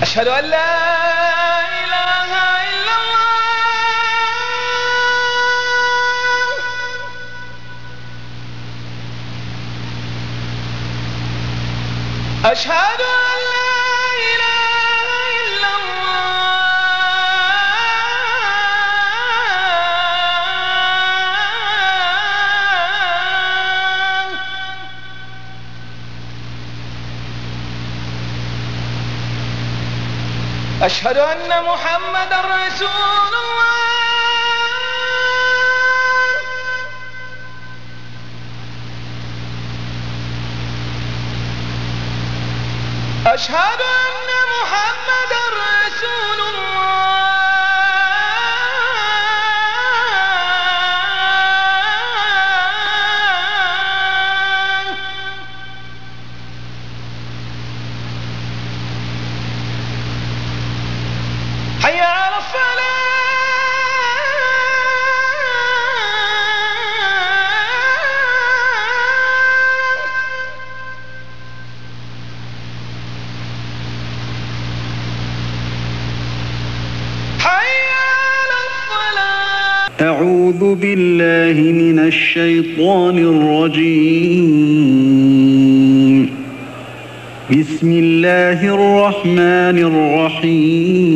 أشهد أن لا إله إلا الله أشهد أن لا إله إلا الله أشهد أن محمدًا رسول الله أشهد أن محمدًا رسول الله حي على الصلاة حي على الصلاة أعوذ بالله من الشيطان الرجيم بسم الله الرحمن الرحيم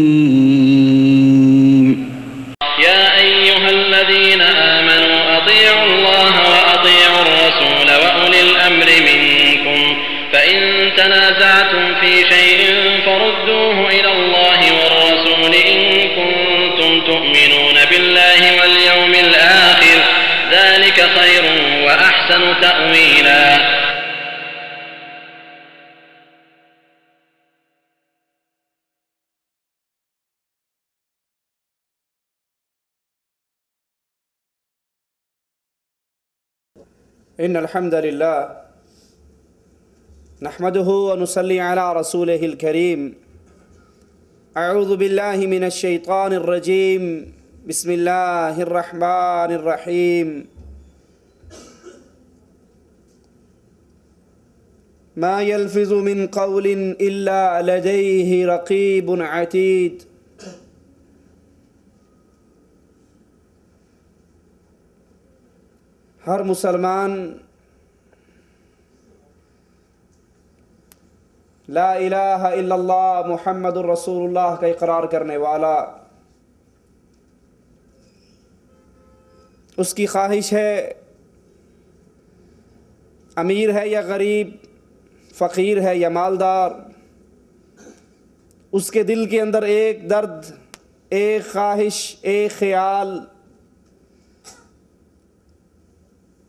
يا أيها الذين آمنوا أطيعوا الله وأطيعوا الرسول وأولي الأمر منكم فإن تنازعتم في شيء فردوه إلى الله والرسول إن كنتم تؤمنون بالله واليوم الآخر ذلك خير وأحسن تأويلا. إن الحمد لله نحمده ونصلي على رسوله الكريم. أعوذ بالله من الشيطان الرجيم. بسم الله الرحمن الرحيم. ما يلفظ من قول إلا لديه رقيب عتيد. ہر مسلمان لا الہ الا اللہ محمد الرسول اللہ کا اقرار کرنے والا، اس کی خواہش ہے امیر ہے یا غریب، فقیر ہے یا مالدار، اس کے دل کے اندر ایک درد، ایک خواہش، ایک خیال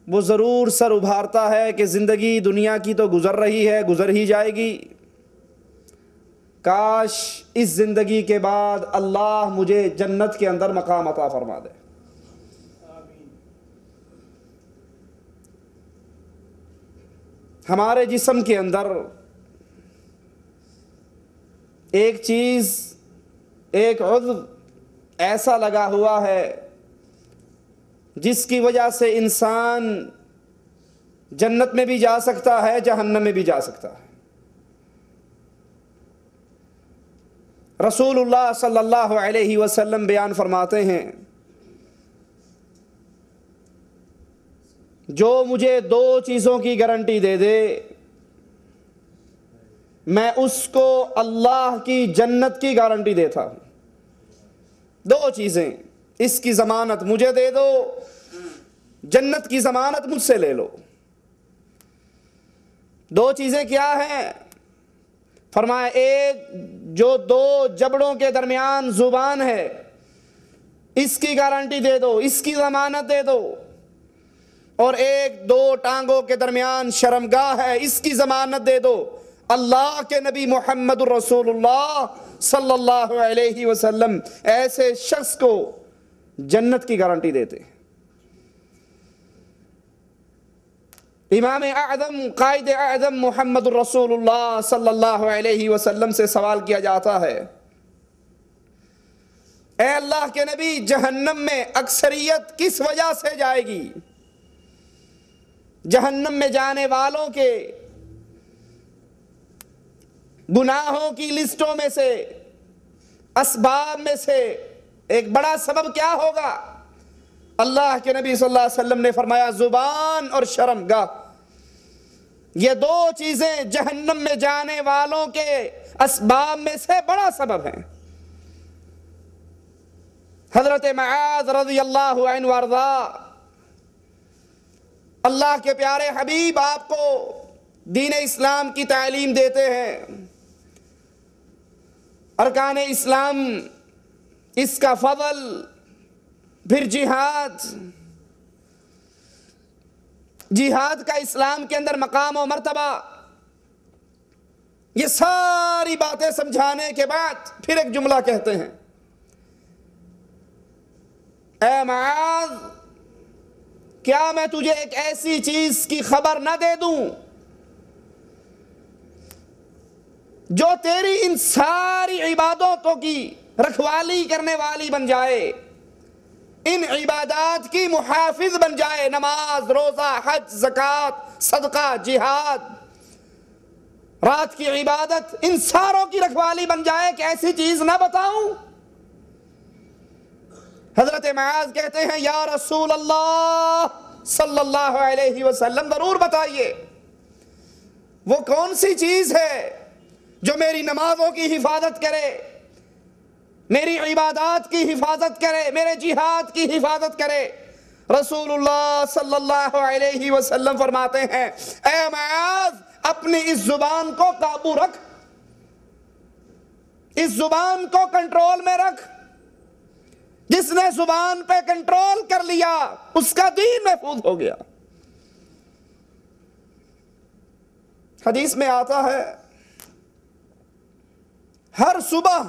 وہ ضرور سر ابھارتا ہے کہ زندگی دنیا کی تو گزر رہی ہے، گزر ہی جائے گی، کاش اس زندگی کے بعد اللہ مجھے جنت کے اندر مقام عطا فرما دے۔ ہمارے جسم کے اندر ایک چیز، ایک عضو ایسا لگا ہوا ہے جس کی وجہ سے انسان جنت میں بھی جا سکتا ہے، جہنم میں بھی جا سکتا ہے۔ رسول اللہ صلی اللہ علیہ وسلم بیان فرماتے ہیں، جو مجھے دو چیزوں کی گارنٹی دے دے میں اس کو اللہ کی جنت کی گارنٹی دیتا ہوں۔ دو چیزیں، اس کی ضمانت مجھے دے دو، جنت کی ضمانت مجھ سے لے لو۔ دو چیزیں کیا ہیں؟ فرمایا ایک جو دو جبڑوں کے درمیان زبان ہے اس کی گارنٹی دے دو، اس کی ضمانت دے دو، اور ایک دو ٹانگوں کے درمیان شرمگاہ ہے، اس کی ضمانت دے دو۔ اللہ کے نبی محمد الرسول اللہ صلی اللہ علیہ وسلم ایسے شخص کو جنت کی گارنٹی دیتے ہیں۔ امام اعظم قائد اعظم محمد الرسول اللہ صلی اللہ علیہ وسلم سے سوال کیا جاتا ہے، اے اللہ کے نبی، جہنم میں اکثریت کس وجہ سے جائے گی؟ جہنم میں جانے والوں کے گناہوں کی لسٹوں میں سے، اسباب میں سے ایک بڑا سبب کیا ہوگا؟ اللہ کے نبی صلی اللہ علیہ وسلم نے فرمایا زبان اور شرم گاہ، یہ دو چیزیں جہنم میں جانے والوں کے اسباب میں سے بڑا سبب ہیں۔ حضرت معاذ رضی اللہ عنہ وارضا، اللہ کے پیارے حبیب آپ کو دین اسلام کی تعلیم دیتے ہیں، ارکان اسلام، اس کا فضل، پھر جہاد کا اسلام کے اندر مقام و مرتبہ، یہ ساری باتیں سمجھانے کے بعد پھر ایک جملہ کہتے ہیں، اے معاذ، کیا میں تجھے ایک ایسی چیز کی خبر نہ دے دوں جو تیری ان ساری عبادتوں کی رکھوالی کرنے والی بن جائے، ان عبادات کی محافظ بن جائے، نماز، روزہ، حج، زکوٰۃ، صدقہ، جہاد، رات کی عبادت، ان ساروں کی رکھوالی بن جائے کہ ایسی چیز نہ بتاؤں؟ حضرت معاذ کہتے ہیں یا رسول اللہ صلی اللہ علیہ وسلم، ضرور بتائیے، وہ کون سی چیز ہے جو میری نمازوں کی حفاظت کرے، میری عبادات کی حفاظت کرے، میرے جہاد کی حفاظت کرے؟ رسول اللہ صلی اللہ علیہ وسلم فرماتے ہیں، اے معاذ، اپنی اس زبان کو قابو رکھ، اس زبان کو کنٹرول میں رکھ۔ جس نے زبان پہ کنٹرول کر لیا اس کا دین محفوظ ہو گیا۔ حدیث میں آتا ہے، ہر صبح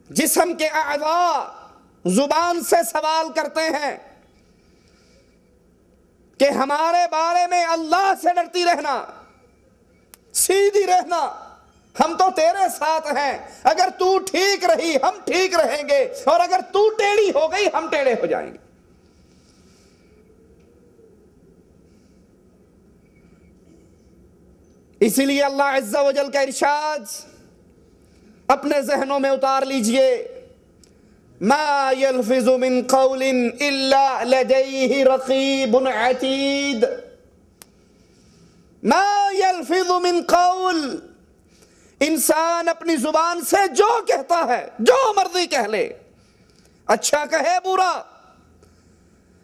جسم کے اعضاء زبان سے سوال کرتے ہیں کہ ہمارے بارے میں اللہ سے ڈرتی رہنا، سیدھی رہنا، ہم تو تیرے ساتھ ہیں، اگر تو ٹھیک رہی ہم ٹھیک رہیں گے، اور اگر تو ٹیڑھی ہو گئی ہم ٹیڑھے ہو جائیں گے۔ اسی لیے اللہ عز و جل کا ارشاد اپنے ذہنوں میں اتار لیجئے، ما يلفظ من قول الا لديه رقیب عتید، ما يلفظ من قول، انسان اپنی زبان سے جو کہتا ہے، جو مرضی کہہ لے، اچھا کہے برا،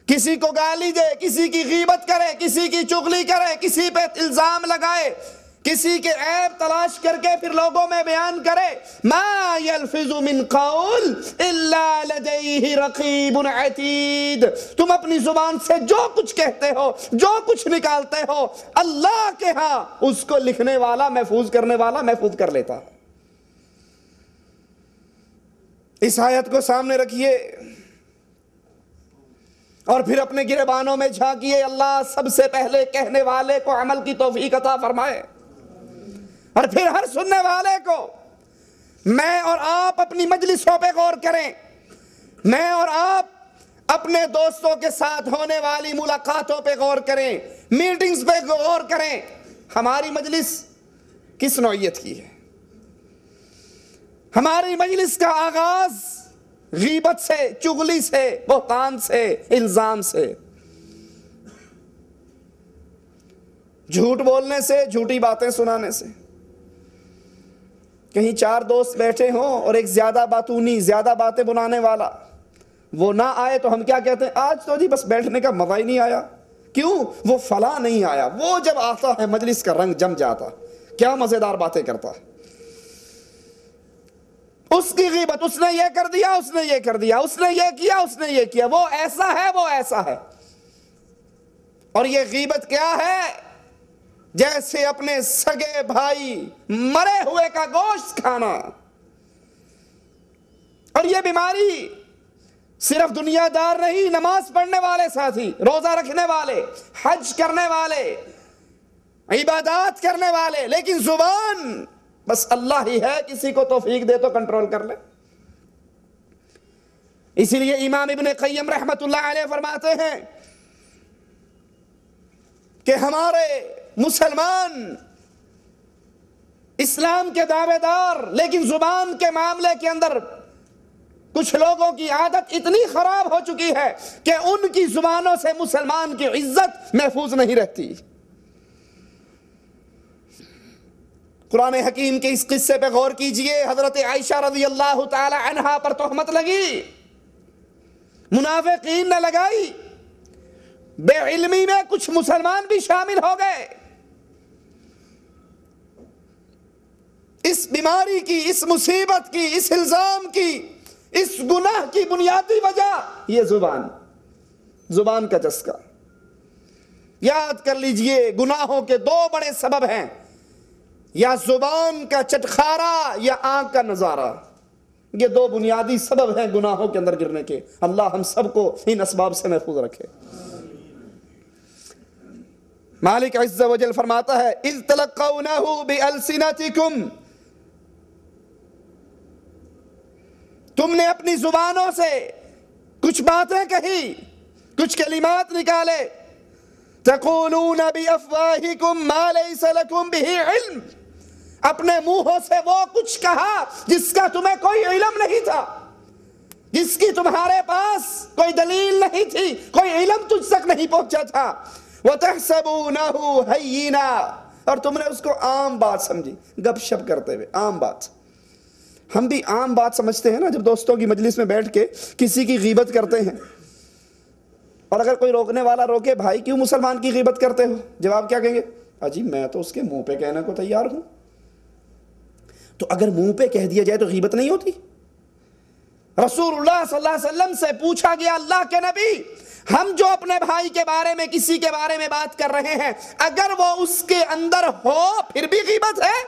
کسی کو گالی دے، کسی کی غیبت کرے، کسی کی چغلی کرے، کسی پہ الزام لگائے، کسی کے عیب تلاش کر کے پھر لوگوں میں بیان کرے، ما يلفظ من قول الا لديه رقیب عتید، تم اپنی زبان سے جو کچھ کہتے ہو، جو کچھ نکالتے ہو، اللہ کے ہاں اس کو لکھنے والا، محفوظ کرنے والا محفوظ کر لیتا ہے۔ اس آیت کو سامنے رکھیے اور پھر اپنے گریبانوں میں جھانکیے، اللہ سب سے پہلے کہنے والے کو عمل کی توفیق عطا فرمائے، اور پھر ہر سننے والے کو، میں اور آپ اپنی مجلسوں پہ غور کریں، میں اور آپ اپنے دوستوں کے ساتھ ہونے والی ملاقاتوں پہ غور کریں، میٹنگز پہ غور کریں، ہماری مجلس کس نوعیت کی ہے؟ ہماری مجلس کا آغاز غیبت سے، چغلی سے، بہتان سے، الزام سے، جھوٹ بولنے سے، جھوٹی باتیں سنانے سے۔ کہیں چار دوست بیٹھے ہوں اور ایک زیادہ باتونی، زیادہ باتیں بنانے والا وہ نہ آئے تو ہم کیا کہتے ہیں؟ آج تو جی بس بیٹھنے کا مزہ ہی نہیں آیا۔ کیوں؟ وہ فلاں نہیں آیا، وہ جب آتا ہے مجلس کا رنگ جم جاتا، کیا مزیدار باتیں کرتا ہے، اس کی غیبت، اس نے یہ کر دیا، اس نے یہ کر دیا، اس نے یہ کیا، اس نے یہ کیا، وہ ایسا ہے، وہ ایسا ہے۔ اور یہ غیبت کیا ہے؟ جیسے اپنے سگے بھائی مرے ہوئے کا گوشت کھانا. اور یہ بیماری صرف دنیا دار نہیں، نماز پڑھنے والے ساتھی، روزہ رکھنے والے، حج کرنے والے، عبادات کرنے والے، لیکن زبان بس اللہ ہی ہے، کسی کو توفیق دے تو کنٹرول کر لے. اسی لیے امام ابن قیم رحمت اللہ علیہ فرماتے ہیں کہ ہمارے مسلمان اسلام کے دعوے دار، لیکن زبان کے معاملے کے اندر کچھ لوگوں کی عادت اتنی خراب ہو چکی ہے کہ ان کی زبانوں سے مسلمان کی عزت محفوظ نہیں رہتی. قرآن حکیم کے اس قصے پہ غور کیجئے. حضرت عائشہ رضی اللہ تعالی عنہا پر تہمت لگی، منافقین نے لگائی، بے علمی میں کچھ مسلمان بھی شامل ہو گئے. اس بیماری کی، اس مصیبت کی، اس الزام کی، اس گناہ کی بنیادی وجہ یہ زبان کا چسکا. یاد کر لیجئے، گناہوں کے دو بڑے سبب ہیں، یا زبان کا چٹخارا یا آنکھ کا نظارہ. یہ دو بنیادی سبب ہیں گناہوں کے اندر گرنے کے. اللہ ہم سب کو ان اسباب سے محفوظ رکھے. مالک عز و جل فرماتا ہے اذ تلقونہ بألسنتکم، تم نے اپنی زبانوں سے کچھ باتیں کہی، کچھ کلمات نکالے. تقولون بافواہکم ما لیس لکم بہ علم، اپنے منہوں سے وہ کچھ کہا جس کا تمہیں کوئی علم نہیں تھا، جس کی تمہارے پاس کوئی دلیل نہیں تھی، کوئی علم تجھ تک نہیں پہنچا تھا. وَتَحْسَبُونَهُ هَيِّنًا، اور تم نے اس کو عام بات سمجھی، گپ شپ کرتے ہوئے عام بات. ہم بھی عام بات سمجھتے ہیں نا، جب دوستوں کی مجلس میں بیٹھ کے کسی کی غیبت کرتے ہیں، اور اگر کوئی روکنے والا روکے، بھائی کیوں مسلمان کی غیبت کرتے ہو، جواب کیا کہیں گے؟ اجی میں تو اس کے منہ پہ کہنے کو تیار ہوں. تو اگر منہ پہ کہہ دیا جائے تو غیبت نہیں ہوتی؟ رسول اللہ صلی اللہ علیہ وسلم سے پوچھا گیا، اللہ کے نبی، ہم جو اپنے بھائی کے بارے میں، کسی کے بارے میں بات کر رہے ہیں، اگر وہ اس کے اندر ہو پھر بھی غیبت ہے؟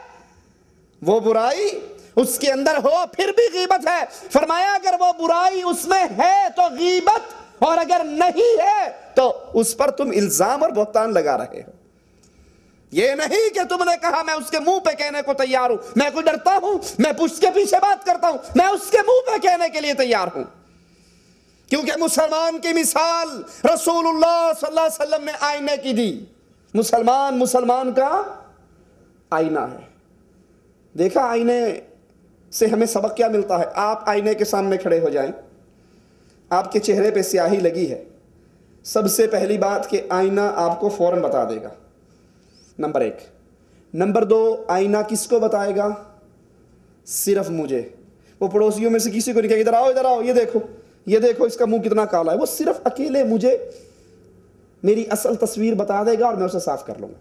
وہ برائی اس کے اندر ہو پھر بھی غیبت ہے. فرمایا اگر وہ برائی اس میں ہے تو غیبت، اور اگر نہیں ہے تو اس پر تم الزام اور بہتان لگا رہے ہو. یہ نہیں کہ تم نے کہا میں اس کے منہ پہ کہنے کو تیار ہوں، میں کوئی ڈرتا ہوں، میں پشت کے پیچھے بات کرتا ہوں، میں اس کے منہ پہ کہنے کے لیے تیار ہوں. کیونکہ مسلمان کی مثال رسول اللہ صلی اللہ علیہ وسلم نے آئینے کی دی. مسلمان کا آئینہ ہے. دیکھا آئینے سے ہمیں سبق کیا ملتا ہے؟ آپ آئینے کے سامنے کھڑے ہو جائیں، آپ کے چہرے پہ سیاہی لگی ہے، سب سے پہلی بات کہ آئینہ آپ کو فوراً بتا دے گا، نمبر 1. نمبر 2، آئینہ کس کو بتائے گا؟ صرف مجھے. وہ پڑوسیوں میں سے کسی کو نہیں کہے ادھر آؤ، یہ دیکھو اس کا منہ کتنا کالا ہے. وہ صرف اکیلے مجھے میری اصل تصویر بتا دے گا اور میں اسے صاف کر لوں گا.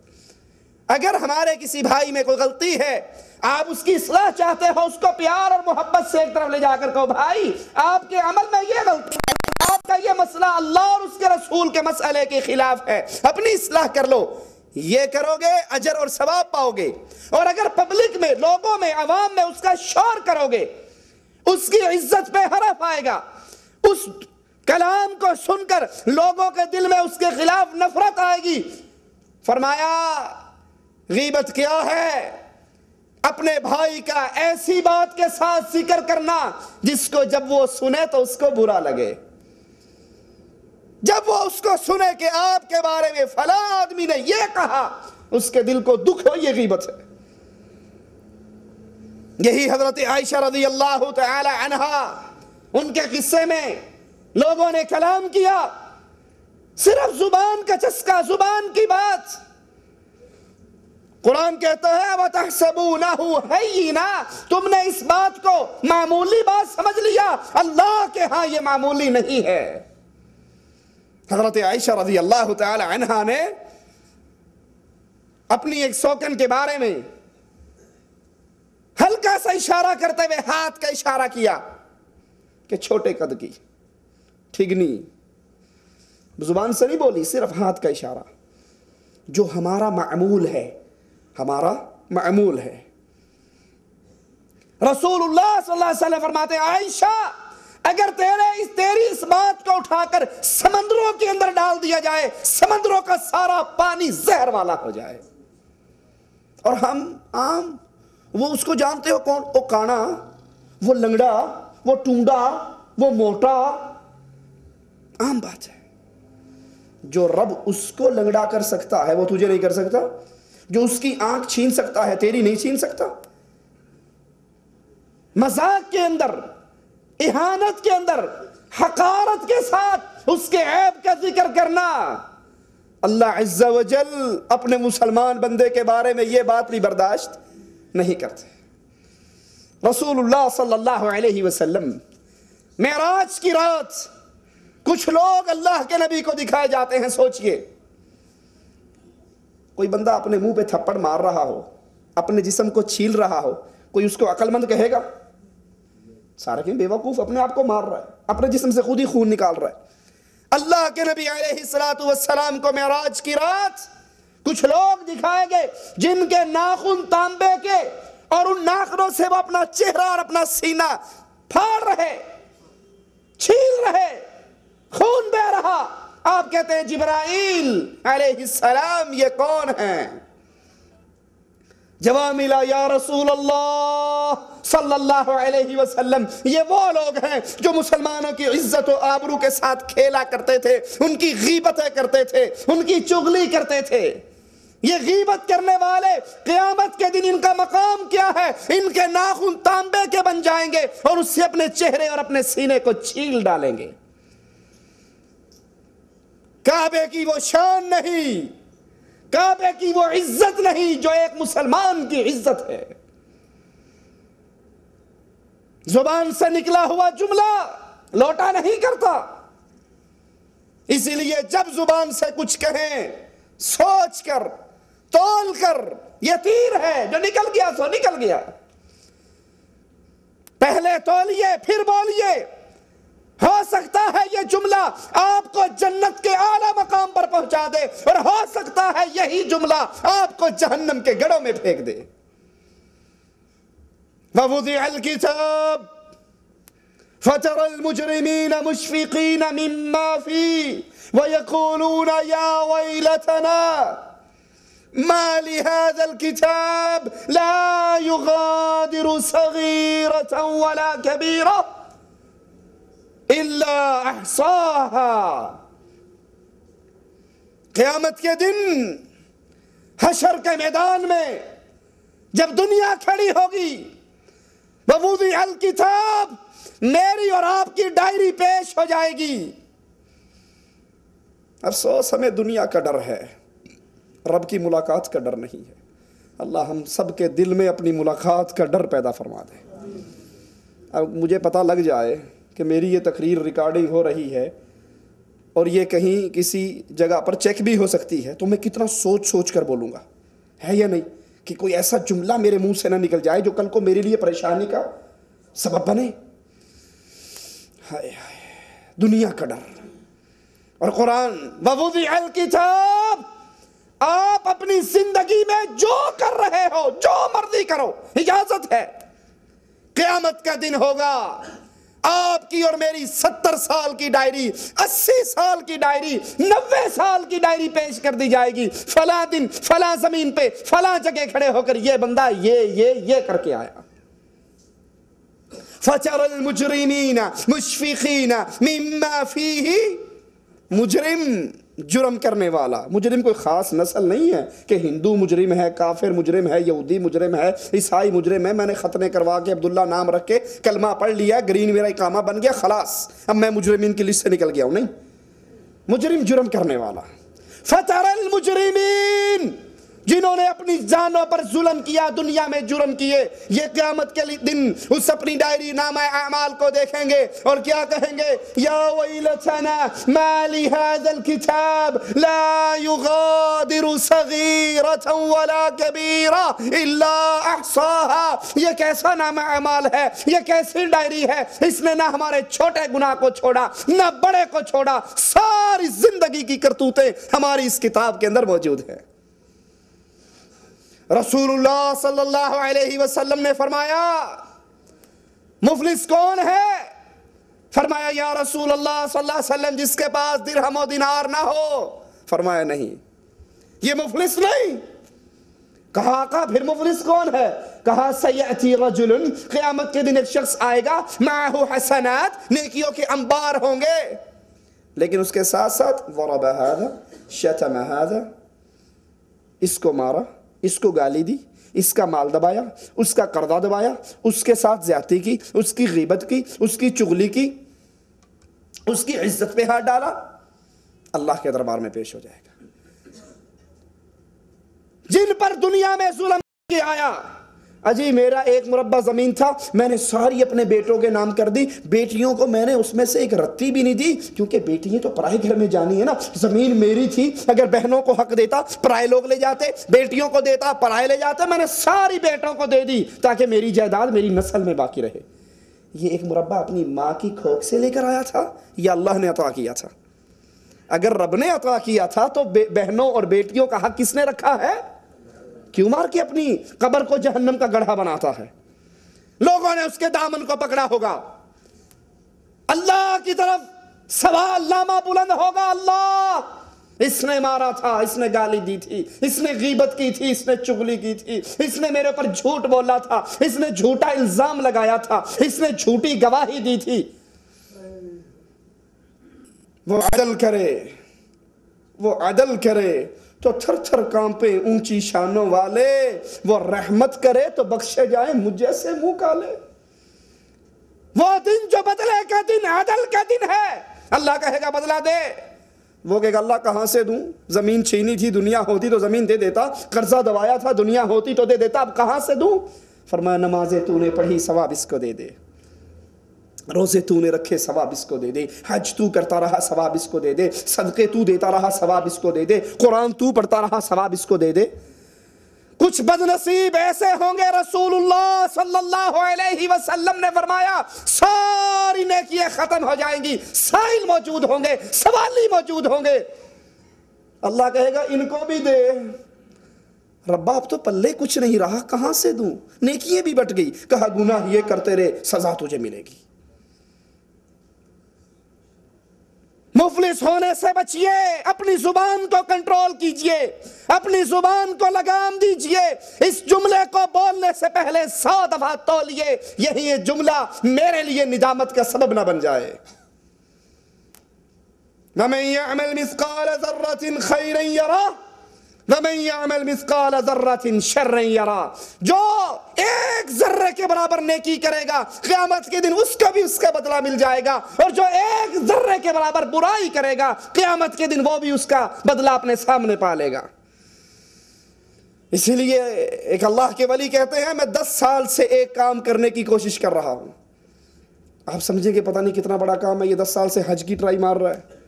اگر ہمارے کسی بھائی میں کوئی غلطی ہے، آپ اس کی اصلاح چاہتے ہو، اس کو پیار اور محبت سے ایک طرف لے جا کر کہو بھائی آپ کے عمل میں یہ غلطی ہے، آپ کا یہ مسئلہ اللہ اور اس کے رسول کے مسئلے کے خلاف ہے، اپنی اصلاح کر لو. یہ کرو گے اجر اور ثواب پاؤ گے. اور اگر پبلک میں، لوگوں میں، عوام میں اس کا شور کرو گے، اس کی عزت پہ حرف آئے گا، اس کلام کو سن کر لوگوں کے دل میں اس کے خلاف نفرت آئے گی. فرمایا غیبت کیا ہے؟ اپنے بھائی کا ایسی بات کے ساتھ ذکر کرنا جس کو جب وہ سنے تو اس کو برا لگے. جب وہ اس کو سنے کہ آپ کے بارے میں فلاں آدمی نے یہ کہا، اس کے دل کو دکھ ہو، یہ غیبت ہے. یہی حضرت عائشہ رضی اللہ تعالی عنہا، ان کے قصے میں لوگوں نے کلام کیا، صرف زبان کا چسکا، زبان کی بات. قرآن کہتا ہے وَتَحْسَبُونَهُ هَيِّنًا، تم نے اس بات کو معمولی بات سمجھ لیا، اللہ کے ہاں یہ معمولی نہیں ہے. حضرت عائشہ رضی اللہ تعالی عنہا نے اپنی ایک سوکن کے بارے میں ہلکا سا اشارہ کرتے ہوئے ہاتھ کا اشارہ کیا کہ چھوٹے قد کی، ٹھگنی. زبان سے نہیں بولی، صرف ہاتھ کا اشارہ. جو ہمارا معمول ہے، ہمارا معمول ہے۔ رسول اللہ صلی اللہ علیہ وسلم فرماتے ہیں عائشہ اگر تیری اس بات کو اٹھا کر سمندروں کے اندر ڈال دیا جائے، سمندروں کا سارا پانی زہر والا ہو جائے، اور ہم عام وہ اس کو جانتے ہو کون؟ وہ کانا، وہ لنگڑا، وہ ٹونڈا، وہ موٹا، عام بات ہے۔ جو رب اس کو لنگڑا کر سکتا ہے وہ تجھے نہیں کر سکتا، جو اس کی آنکھ چھین سکتا ہے تیری نہیں چھین سکتا۔ مذاق کے اندر، اہانت کے اندر، حقارت کے ساتھ اس کے عیب کا ذکر کرنا، اللہ عز و جل اپنے مسلمان بندے کے بارے میں یہ بات بھی برداشت نہیں کرتے۔ رسول اللہ صلی اللہ علیہ وسلم معراج کی رات کچھ لوگ اللہ کے نبی کو دکھائے جاتے ہیں۔ سوچئے کوئی بندہ اپنے منہ پہ تھپڑ مار رہا ہو، اپنے جسم کو چھیل رہا ہو، کوئی اس کو عقل مند کہے گا؟ سارے کہ بے وقوف اپنے آپ کو مار رہا ہے، اپنے جسم سے خود ہی خون نکال رہا ہے۔ اللہ کے نبی علیہ السلام کو معراج کی رات کچھ لوگ دکھائے گئے جن کے ناخن تانبے کے، اور ان ناخنوں سے وہ اپنا چہرہ اور اپنا سینہ پھاڑ رہے، چھیل رہے، خون بہ رہا۔ آپ کہتے ہیں جبرائیل علیہ السلام یہ کون ہیں؟ جواب ملا یا رسول اللہ صلی اللہ علیہ وسلم یہ وہ لوگ ہیں جو مسلمانوں کی عزت و آبرو کے ساتھ کھیلا کرتے تھے، ان کی غیبتیں کرتے تھے، ان کی چغلی کرتے تھے۔ یہ غیبت کرنے والے قیامت کے دن ان کا مقام کیا ہے؟ ان کے ناخن تانبے کے بن جائیں گے اور اس سے اپنے چہرے اور اپنے سینے کو چھیل ڈالیں گے۔ کعبے کی وہ شان نہیں، کعبے کی وہ عزت نہیں جو ایک مسلمان کی عزت ہے۔ زبان سے نکلا ہوا جملہ لوٹا نہیں کرتا، اسی لیے جب زبان سے کچھ کہیں سوچ کر، تول کر، یہ تیر ہے جو نکل گیا سو نکل گیا، پہلے تولیے پھر بولیے۔ ہو سکتا ہے یہ جملہ آپ کو جنت کے اعلیٰ مقام پر پہنچا دے، اور ہو سکتا ہے یہی جملہ آپ کو جہنم کے گڑھوں میں پھینک دے۔ وَوُضِعَ الْكِتَابُ فَتَرَى الْمُجْرِمِينَ مُشْفِقِينَ مِمَّا فِيهِ وَيَقُولُونَ يَا وَيْلَتَنَا مَا لِهَذَا الْكِتَابِ لَا يُغَادِرُ صَغِيرَةً وَلَا كَبِيرَةً إِلَّا أَحْصَاهَا۔ قیامت کے دن حشر کے میدان میں جب دنیا کھڑی ہوگی، وَوُضِعَ الْكِتَابُ میری اور آپ کی ڈائری پیش ہو جائے گی۔ افسوس ہمیں دنیا کا ڈر ہے، رب کی ملاقات کا ڈر نہیں ہے۔ اللہ ہم سب کے دل میں اپنی ملاقات کا ڈر پیدا فرما دے۔ اب مجھے پتہ لگ جائے کہ میری یہ تقریر ریکارڈنگ ہو رہی ہے اور یہ کہیں کسی جگہ پر چیک بھی ہو سکتی ہے، تو میں کتنا سوچ سوچ کر بولوں گا، ہے یا نہیں؟ کہ کوئی ایسا جملہ میرے منہ سے نہ نکل جائے جو کل کو میرے لیے پریشانی کا سبب بنے۔ ہائے ہائے، دنیا کا ڈر۔ اور قرآن وَوُضِعَ الْكِتَابُ، آپ اپنی زندگی میں جو کر رہے ہو، جو مرضی کرو، اجازت ہے۔ قیامت کا دن ہوگا، آپ کی اور میری 70 سال کی ڈائری، 80 سال کی ڈائری، 90 سال کی ڈائری پیش کر دی جائے گی۔ فلاں دن فلاں زمین پہ فلاں جگہ کھڑے ہو کر یہ بندہ یہ کر کے آیا۔ فَتَرَى الْمُجْرِمِينَ مُشْفِقِينَ مِمَّا فِيهِ، مجرم، جرم کرنے والا۔ مجرم کوئی خاص نسل نہیں ہے کہ ہندو مجرم ہے، کافر مجرم ہے، یہودی مجرم ہے، عیسائی مجرم ہے، میں نے ختنے کروا کے عبداللہ نام رکھ کے کلمہ پڑھ لیا، گرین میرا اقامہ بن گیا، خلاص اب میں مجرمین کی لسٹ سے نکل گیا ہوں۔ نہیں، مجرم جرم کرنے والا۔ فَتَرَى الْمُجْرِمِينَ، جنہوں نے اپنی جانوں پر ظلم کیا، دنیا میں جرم کیے، یہ قیامت کے دن اس اپنی ڈائری نامہ اعمال کو دیکھیں گے اور کیا کہیں گے؟ یا ویلتنا ما لہذا الکتاب لا یغادر صغیرۃ ولا کبیرہ الا احصاها۔ یہ کیسا نامہ اعمال ہے، یہ کیسی ڈائری ہے، اس نے نہ ہمارے چھوٹے گناہ کو چھوڑا نہ بڑے کو چھوڑا، ساری زندگی کی کرتوتیں ہماری اس کتاب کے اندر موجود ہیں۔ رسول اللہ صلی اللہ علیہ وسلم نے فرمایا مفلس کون ہے؟ فرمایا یا رسول اللہ صلی اللہ علیہ وسلم جس کے پاس درہم و دینار نہ ہو. فرمایا نہیں یہ مفلس نہیں. کہا آقا پھر مفلس کون ہے؟ کہا سیأتی رجل، قیامت کے دن ایک شخص آئے گا معہ حسنات، نیکیوں کے انبار ہوں گے، لیکن اس کے ساتھ ساتھ ضرب هذا شتم هذا، اس کو مارا، اس کو گالی دی، اس کا مال دبایا، اس کا قرضہ دبایا، اس کے ساتھ زیادتی کی، اس کی غیبت کی، اس کی چغلی کی، اس کی عزت پہ ہاتھ ڈالا. اللہ کے دربار میں پیش ہو جائے گا. جن پر دنیا میں ظلم کیا آیا، اجی میرا ایک مربع زمین تھا، میں نے ساری اپنے بیٹوں کے نام کر دی، بیٹیوں کو میں نے اس میں سے ایک رتی بھی نہیں دی، کیونکہ بیٹیاں تو پرائے گھر میں جانی ہے نا. زمین میری تھی، اگر بہنوں کو حق دیتا پرائے لوگ لے جاتے، بیٹیوں کو دیتا پرائے لے جاتے، میں نے ساری بیٹوں کو دے دی تاکہ میری جائیداد میری نسل میں باقی رہے. یہ ایک مربع اپنی ماں کی کھوک سے لے کر آیا تھا یا اللہ نے عطا کیا تھا؟ اگر رب نے عطا کیا تھا تو بہنوں اور بیٹیوں کا حق کس نے رکھا ہے؟ کیوں مار کے اپنی قبر کو جہنم کا گڑھا بناتا ہے؟ لوگوں نے اس کے دامن کو پکڑا ہوگا، اللہ کی طرف سوال نامہ بلند ہوگا. اللہ اس نے مارا تھا، اس نے گالی دی تھی، اس نے غیبت کی تھی، اس نے چغلی کی تھی، اس نے میرے اوپر جھوٹ بولا تھا، اس نے جھوٹا الزام لگایا تھا، اس نے جھوٹی گواہی دی تھی. وہ عدل کرے، وہ عدل کرے تو تھر تھر کانپے اونچی شانوں والے، وہ رحمت کرے تو بخشے جائیں مجھ جیسے منہ کالے. وہ دن جو بدلے کا دن عدل کا دن ہے. اللہ کہے گا بدلہ دے، وہ کہے گا اللہ کہاں سے دوں؟ زمین چھینی تھی، دنیا ہوتی تو زمین دے دیتا، قرضہ دبایا تھا، دنیا ہوتی تو دے دیتا، اب کہاں سے دوں؟ فرمایا نمازیں تو نے پڑھی، ثواب اس کو دے دے، روزے تو نے رکھے، ثواب اس کو دے دے، حج تو کرتا رہا، ثواب اس کو دے دے، صدقے تو دیتا رہا، ثواب اس کو دے دے، قرآن تو پڑھتا رہا، ثواب اس کو دے دے. کچھ بد نصیب ایسے ہوں گے، رسول اللہ صلی اللہ علیہ وسلم نے فرمایا ساری نیکیاں ختم ہو جائیں گی، سائل موجود ہوں گے، سوالی موجود ہوں گے. اللہ کہے گا ان کو بھی دے. ربا اب تو پلے کچھ نہیں رہا، کہاں سے دوں؟ نیکیاں بھی بٹ گئی. کہا گناہ یہ کرتے رہے، سزا تجھے ملے گی. مفلس ہونے سے بچیے، اپنی زبان کو کنٹرول کیجئے، اپنی زبان کو لگام دیجئے. اس جملے کو بولنے سے پہلے 100 دفعہ تولیے، یہی یہ جملہ میرے لیے ندامت کا سبب نہ بن جائے. وَمَن يَعْمَلْ مِثْقَالَ ذَرَّةٍ خَيْرًا يَرَهُ وَمَن يَعْمَلْ مِثْقَالَ ذَرَّةٍ شَرًّا يَرَهُ. جو ایک ذرے کے برابر نیکی کرے گا قیامت کے دن اس کا بھی اس کا بدلہ مل جائے گا، اور جو ایک ذرے کے برابر برائی کرے گا قیامت کے دن وہ بھی اس کا بدلہ اپنے سامنے پا لے گا. اسی لیے ایک اللہ کے ولی کہتے ہیں میں 10 سال سے ایک کام کرنے کی کوشش کر رہا ہوں. آپ سمجھیں کہ پتہ نہیں کتنا بڑا کام ہے یہ. 10 سال سے حج کی ٹرائی مار رہا ہے،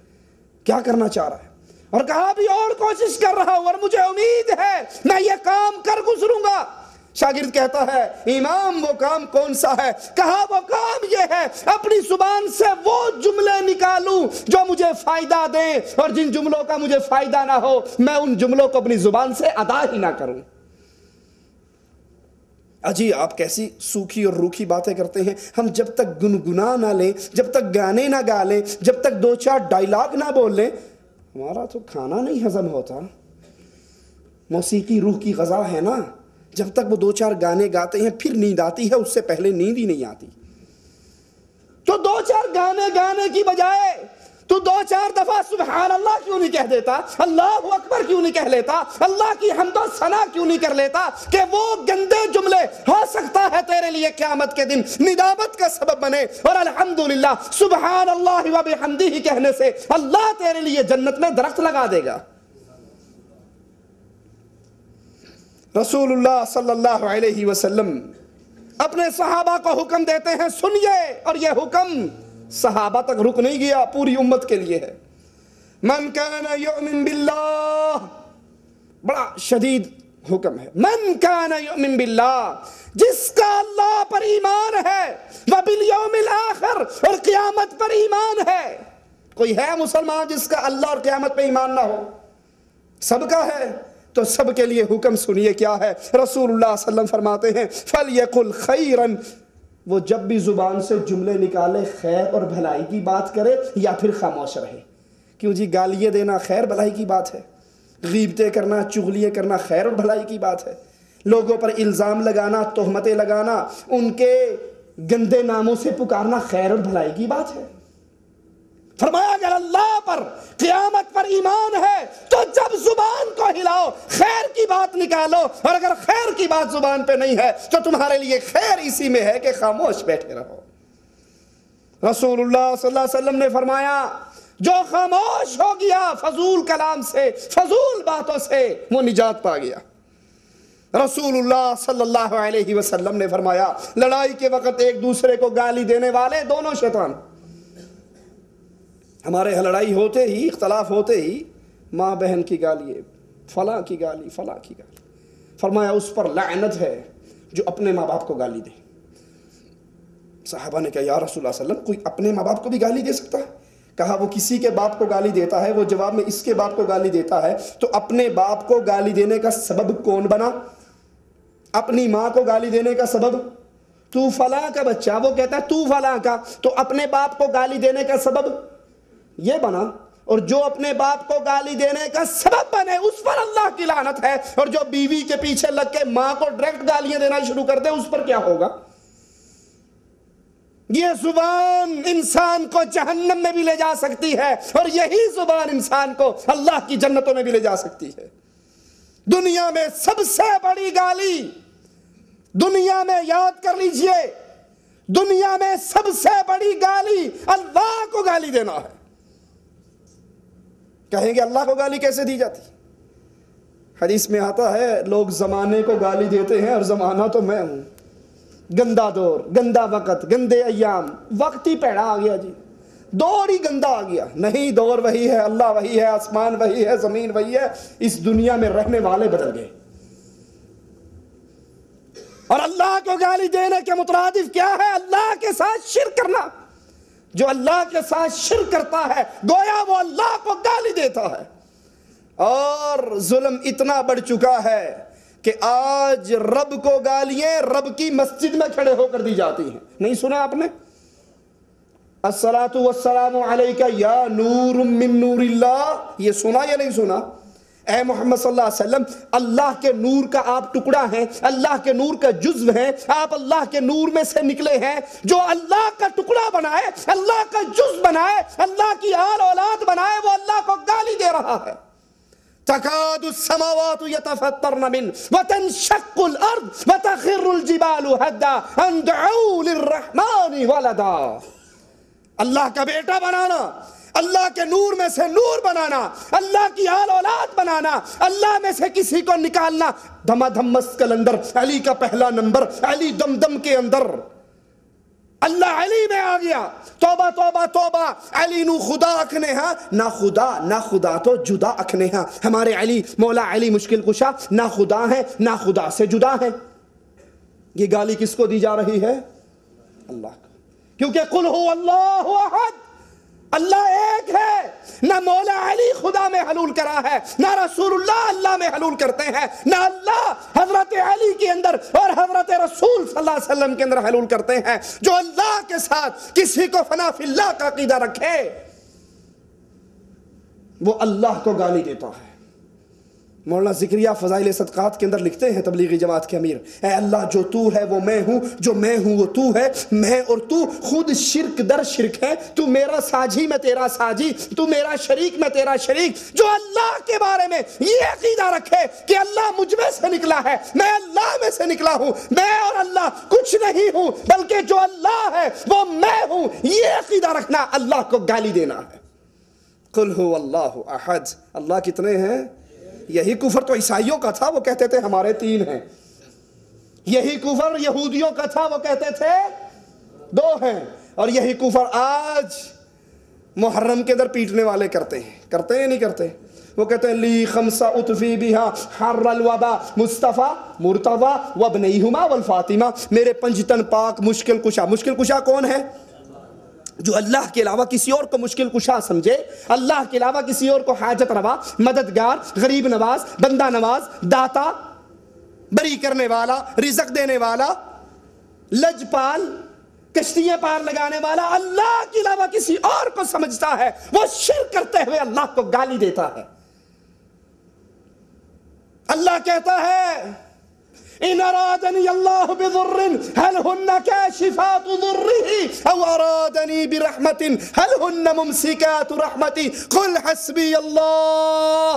کیا کرنا چاہ رہا ہے، اور کہا بھی اور کوشش کر رہا ہوں اور مجھے امید ہے میں یہ کام کر گزروں گا. شاگرد کہتا ہے امام وہ کام کون سا ہے؟ کہا وہ کام یہ ہے اپنی زبان سے وہ جملے نکالوں جو مجھے فائدہ دیں، اور جن جملوں کا مجھے فائدہ نہ ہو میں ان جملوں کو اپنی زبان سے ادا ہی نہ کروں. اجی آپ کیسی سوکھی اور روکھی باتیں کرتے ہیں. ہم جب تک گنگنا نہ لیں، جب تک گانے نہ گا لیں، جب تک 2-4 ڈائلاگ نہ بول لیں، ہمارا تو کھانا نہیں ہضم ہوتا. موسیقی روح کی غذا ہے نا. جب تک وہ 2-4 گانے گاتے ہیں پھر نیند آتی ہے، اس سے پہلے نیند ہی نہیں آتی. تو 2-4 گانے گانے کی بجائے تو 2-4 دفعہ سبحان اللہ کیوں نہیں کہہ دیتا؟ اللہ اکبر کیوں نہیں کہہ لیتا؟ اللہ کی حمد و ثنا کیوں نہیں کر لیتا؟ کہ وہ گندے جملے ہو سکتا ہے تیرے لیے قیامت کے دن ندامت کا سبب بنے، اور الحمدللہ سبحان اللہ و بحمدہ کہنے سے اللہ تیرے لیے جنت میں درخت لگا دے گا. رسول اللہ صلی اللہ علیہ وسلم اپنے صحابہ کو حکم دیتے ہیں سنیے، اور یہ حکم صحابہ تک رک نہیں گیا، پوری امت کے لیے ہے. من کان یؤمن باللہ، بڑا شدید حکم ہے. من کان یؤمن باللہ، جس کا اللہ پر ایمان ہے، وبالیوم الاخر، اور قیامت پر ایمان ہے. کوئی ہے مسلمان جس کا اللہ اور قیامت پہ ایمان نہ ہو؟ سب کا ہے. تو سب کے لیے حکم سنیے کیا ہے. رسول اللہ صلی اللہ علیہ وسلم فرماتے ہیں فَلْيَقُلْ خَيْرًا، وہ جب بھی زبان سے جملے نکالے خیر اور بھلائی کی بات کرے یا پھر خاموش رہے. کیوں جی، گالیاں دینا خیر بھلائی کی بات ہے، غیبتیں کرنا، چغلیاں کرنا خیر اور بھلائی کی بات ہے، لوگوں پر الزام لگانا، تہمتیں لگانا، ان کے گندے ناموں سے پکارنا خیر اور بھلائی کی بات ہے. فرمایا اگر اللہ پر قیامت پر ایمان ہے تو جب زبان کو ہلاؤ خیر کی بات نکالو، اور اگر خیر کی بات زبان پہ نہیں ہے تو تمہارے لیے خیر اسی میں ہے کہ خاموش بیٹھے رہو. رسول اللہ صلی اللہ علیہ وسلم نے فرمایا جو خاموش ہو گیا فضول کلام سے، فضول باتوں سے، وہ نجات پا گیا. رسول اللہ صلی اللہ علیہ وسلم نے فرمایا لڑائی کے وقت ایک دوسرے کو گالی دینے والے دونوں شیطان. ہمارے یہاں لڑائی ہوتے ہی، اختلاف ہوتے ہی ماں بہن کی گالی، فلاں کی گالی، فلاں کی گالی. فرمایا اس پر لعنت ہے جو اپنے ماں باپ کو گالی دے. صحابہ نے کہا یا رسول اللہ صلی اللہ علیہ وسلم کوئی اپنے ماں باپ کو بھی گالی دے سکتا ہے؟ کہا وہ کسی کے باپ کو گالی دیتا ہے، وہ جواب میں اس کے باپ کو گالی دیتا ہے، تو اپنے باپ کو گالی دینے کا سبب کون بنا؟ اپنی ماں کو گالی دینے کا سبب تو فلاں کا بچہ، وہ کہتا ہے تو فلاں کا، تو اپنے باپ کو گالی دینے کا سبب یہ بنا. اور جو اپنے باپ کو گالی دینے کا سبب بنے اس پر اللہ کی لعنت ہے، اور جو بیوی کے پیچھے لگ کے ماں کو ڈائریکٹ گالیاں دینا شروع کر دے اس پر کیا ہوگا؟ یہ زبان انسان کو جہنم میں بھی لے جا سکتی ہے، اور یہی زبان انسان کو اللہ کی جنتوں میں بھی لے جا سکتی ہے. دنیا میں سب سے بڑی گالی، دنیا میں یاد کر لیجئے، دنیا میں سب سے بڑی گالی اللہ کو گالی دینا ہے. کہیں گے اللہ کو گالی کیسے دی جاتی؟ حدیث میں آتا ہے لوگ زمانے کو گالی دیتے ہیں اور زمانہ تو میں ہوں. گندا دور، گندا وقت، گندے ایام، وقت ہی پیڑا آ گیا جی، دور ہی گندا آ گیا. نہیں، دور وہی ہے، اللہ وہی ہے، آسمان وہی ہے، زمین وہی ہے، اس دنیا میں رہنے والے بدل گئے. اور اللہ کو گالی دینے کے مترادف کیا ہے؟ اللہ کے ساتھ شرک کرنا. جو اللہ کے ساتھ شرک کرتا ہے گویا وہ اللہ کو گالی دیتا ہے. اور ظلم اتنا بڑھ چکا ہے کہ آج رب کو گالیاں رب کی مسجد میں کھڑے ہو کر دی جاتی ہیں. نہیں سنا آپ نے؟ الصلاۃ والسلام علیک یا نور من نور اللہ، یہ سنا یا نہیں سنا؟ اے محمد صلی اللہ علیہ وسلم، اللہ کے نور کا آپ ٹکڑا ہیں، اللہ کے نور کا جزو ہیں، آپ اللہ کے نور میں سے نکلے ہیں. جو اللہ کا ٹکڑا بنائے، اللہ کا جزو بنائے، اللہ کی آل اولاد بنائے، وہ اللہ کو گالی دے رہا ہے. تکاد السماوات یتفطرن من وتنشق الارض وتخر الجبال هدا ان دعوا للرحمن ولدا. اللہ کا بیٹا بنانا، اللہ کے نور میں سے نور بنانا، اللہ کی آل اولاد بنانا، اللہ میں سے کسی کو نکالنا. دھما دھم مست کلندر، علی کا پہلا نمبر، علی دم دم کے اندر اللہ علی میں آ گیا. توبہ توبہ توبہ، علی نو خدا اکھنے ہاں، نہ خدا تو جدا اکھنے ہاں. ہمارے علی مولا علی مشکل کشا نہ خدا ہیں نہ خدا سے جدا ہیں. یہ گالی کس کو دی جا رہی ہے؟ اللہ کو. کیونکہ قل هو اللہ احد، اللہ ایک ہے. نہ مولا علی خدا میں حلول کرا ہے، نہ رسول اللہ میں حلول کرتے ہیں، نہ اللہ حضرت علی کے اندر اور حضرت رسول صلی اللہ علیہ وسلم کے اندر حلول کرتے ہیں. جو اللہ کے ساتھ کسی کو فنا فی اللہ کا عقیدہ رکھے وہ اللہ کو گالی دیتا ہے. مولانا ذکریہ فضائل صدقات کے اندر لکھتے ہیں، تبلیغی جماعت کے امیر، اے اللہ جو تو ہے وہ میں ہوں، جو میں ہوں وہ تو ہے، میں اور تو خود شرک در شرک ہے. تو میرا ساجی میں تیرا ساجی، تو میرا شریک میں تیرا شریک. جو اللہ کے بارے میں یہ عقیدہ رکھے کہ اللہ مجھ میں سے نکلا ہے، میں اللہ میں سے نکلا ہوں، میں اور اللہ کچھ نہیں ہوں بلکہ جو اللہ ہے وہ میں ہوں، یہ عقیدہ رکھنا اللہ کو گالی دینا ہے. قل هو اللہ احد، اللہ کتنے ہیں؟ یہی کفر تو عیسائیوں کا تھا، وہ کہتے تھے ہمارے 3 ہیں. یہی کفر یہودیوں کا تھا، وہ کہتے تھے 2 ہیں. اور یہی کفر آج محرم کے اندر پیٹنے والے کرتے ہیں نہیں کرتے؟ وہ کہتے ہیں لی خمسہ اطفی بہا حر الوبا مصطفیٰ مرتضی وابنیہما والفاطمہ. میرے 5 تن پاک مشکل کشا. مشکل کشا کون ہے؟ جو اللہ کے علاوہ کسی اور کو مشکل کشا سمجھے، اللہ کے علاوہ کسی اور کو حاجت روا، مددگار، غریب نواز، بندہ نواز، داتا، بری کرنے والا، رزق دینے والا، لجپال، کشتیاں پار لگانے والا، اللہ کے علاوہ کسی اور کو سمجھتا ہے، وہ شرک کرتے ہوئے اللہ کو گالی دیتا ہے۔ اللہ کہتا ہے ان ارادنی اللہ بضر هل هن کاشفات ضره او ارادنی برحمت هل هن ممسکات رحمتی قل حسبی اللہ۔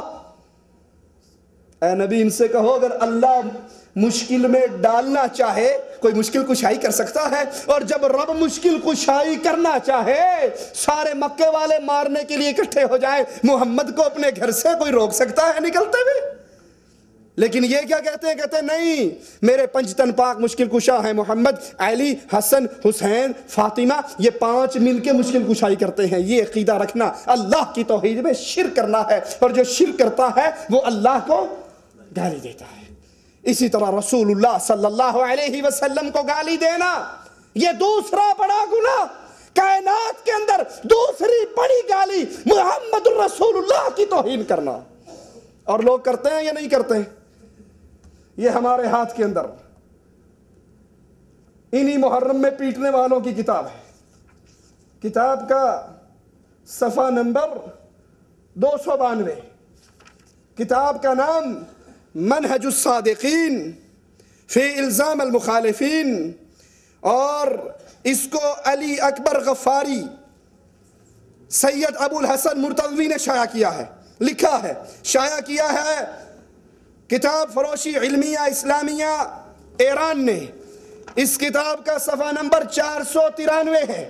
اے نبی ان سے کہو اگر اللہ مشکل میں ڈالنا چاہے کوئی مشکل کشائی کر سکتا ہے، اور جب رب مشکل کشائی کرنا چاہے سارے مکے والے مارنے کے لیے اکٹھے ہو جائیں، محمد کو اپنے گھر سے کوئی روک سکتا ہے نکلتے ہوئے؟ لیکن یہ کیا کہتے ہیں؟ کہتے ہیں نہیں، میرے پنجتن پاک مشکل کشا ہیں، محمد، علی، حسن، حسین، فاطمہ، یہ 5 مل کے مشکل کشائی کرتے ہیں۔ یہ عقیدہ رکھنا اللہ کی توحید میں شرک کرنا ہے، اور جو شرک کرتا ہے وہ اللہ کو گالی دیتا ہے۔ اسی طرح رسول اللہ صلی اللہ علیہ وسلم کو گالی دینا یہ دوسرا بڑا گناہ، کائنات کے اندر دوسری بڑی گالی محمد الرسول اللہ کی توہین کرنا۔ اور لوگ کرتے ہیں یا نہیں کرتے ہیں؟ یہ ہمارے ہاتھ کے اندر انہی محرم میں پیٹنے والوں کی کتاب ہے۔ کتاب کا صفحہ نمبر 292، کتاب کا نام منہج الصادقین فی الزام المخالفین، اور اس کو علی اکبر غفاری سید ابو الحسن مرتضوی نے شائع کیا ہے، لکھا ہے، شائع کیا ہے کتاب فروشی علمیہ اسلامیہ ایران نے۔ اس کتاب کا صفحہ نمبر 493 ہے۔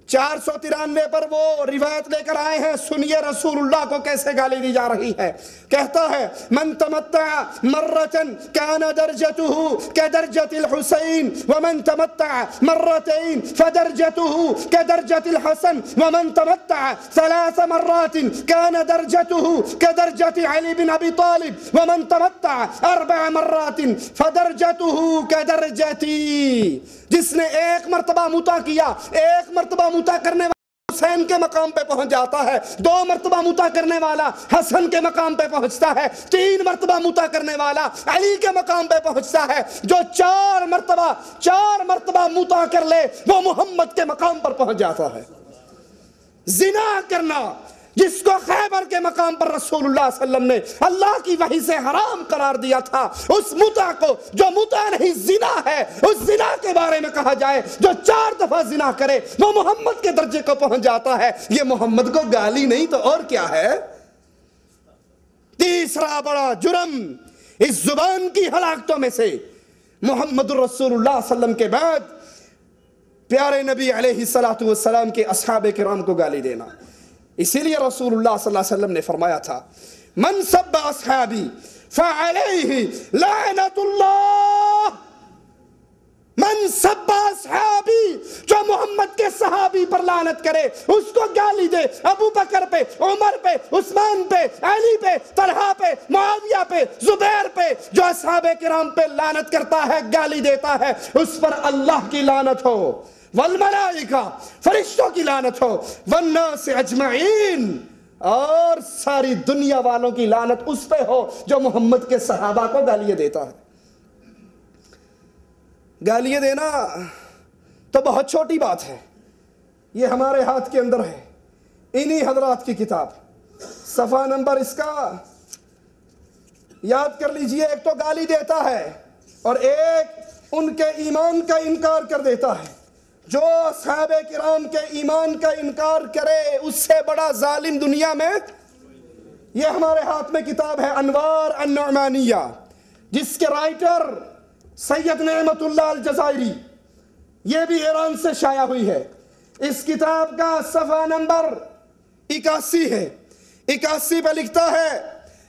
493 پر وہ روایت لے کر آئے ہیں، سنیے رسول اللہ کو کیسے گالی دی جا رہی ہے۔ کہتا ہے من تمتع مرتن کان درجته كدرجة الحسین ومن تمتع مرتين فدرجته كدرجة الحسن ومن تمتع 3 مرات كان درجته كدرجة علي بن ابي طالب ومن تمتع 4 مرات فدرجته كدرجتي۔ جس نے 1 مرتبہ متع کیا، 1 مرتبہ متع کرنے والا حسین کے مقام پہ پہنچ جاتا ہے، 2 مرتبہ متع کرنے والا حسن کے مقام پہ پہنچتا ہے، 3 مرتبہ متع کرنے والا علی کے مقام پہ پہنچتا ہے، جو 4 مرتبہ متع کر لے وہ محمد کے مقام پر پہنچ جاتا ہے۔ زنا کرنا جس کو خیبر کے مقام پر رسول اللہ صلی اللہ علیہ وسلم نے اللہ کی وحی سے حرام قرار دیا تھا، اس متع کو جو متع نہیں زنا ہے، اس زنا کے بارے میں کہا جائے جو 4 دفعہ زنا کرے وہ محمد کے درجے کو پہنچ جاتا ہے۔ یہ محمد کو گالی نہیں تو اور کیا ہے؟ تیسرا بڑا جرم اس زبان کی ہلاکتوں میں سے محمد الرسول اللہ صلی اللہ علیہ وسلم کے بعد پیارے نبی علیہ السلام کے اصحاب کرام کو گالی دینا۔ اسی لیے رسول اللہ صلی اللہ علیہ وسلم نے فرمایا تھا من سب اصحابی فعلیہ لعنت اللہ۔ من سب اصحابی، جو محمد کے صحابی پر لعنت کرے، اس کو گالی دے، ابو بکر پہ، عمر پہ، عثمان پہ، علی پہ، طلحہ پہ، معاویہ پہ، زبیر پہ، جو اصحاب کرام پہ لعنت کرتا ہے، گالی دیتا ہے، اس پر اللہ کی لعنت ہو، والملائکہ، فرشتوں کی لعنت ہو، والناس اجمعین، اور ساری دنیا والوں کی لعنت اس پہ ہو جو محمد کے صحابہ کو گالیاں دیتا ہے۔ گالیاں دینا تو بہت چھوٹی بات ہے، یہ ہمارے ہاتھ کے اندر ہے، انہی حضرات کی کتاب، صفحہ نمبر اس کا یاد کر لیجئے۔ ایک تو گالی دیتا ہے اور ایک ان کے ایمان کا انکار کر دیتا ہے۔ جو اصحاب کرام کے ایمان کا انکار کرے اس سے بڑا ظالم دنیا میں، یہ ہمارے ہاتھ میں کتاب ہے انوار النعمانیہ، جس کے رائٹر سید نعمت اللہ الجزائری، یہ بھی ایران سے شائع ہوئی ہے۔ اس کتاب کا صفحہ نمبر 81 ہے، 81 پہ لکھتا ہے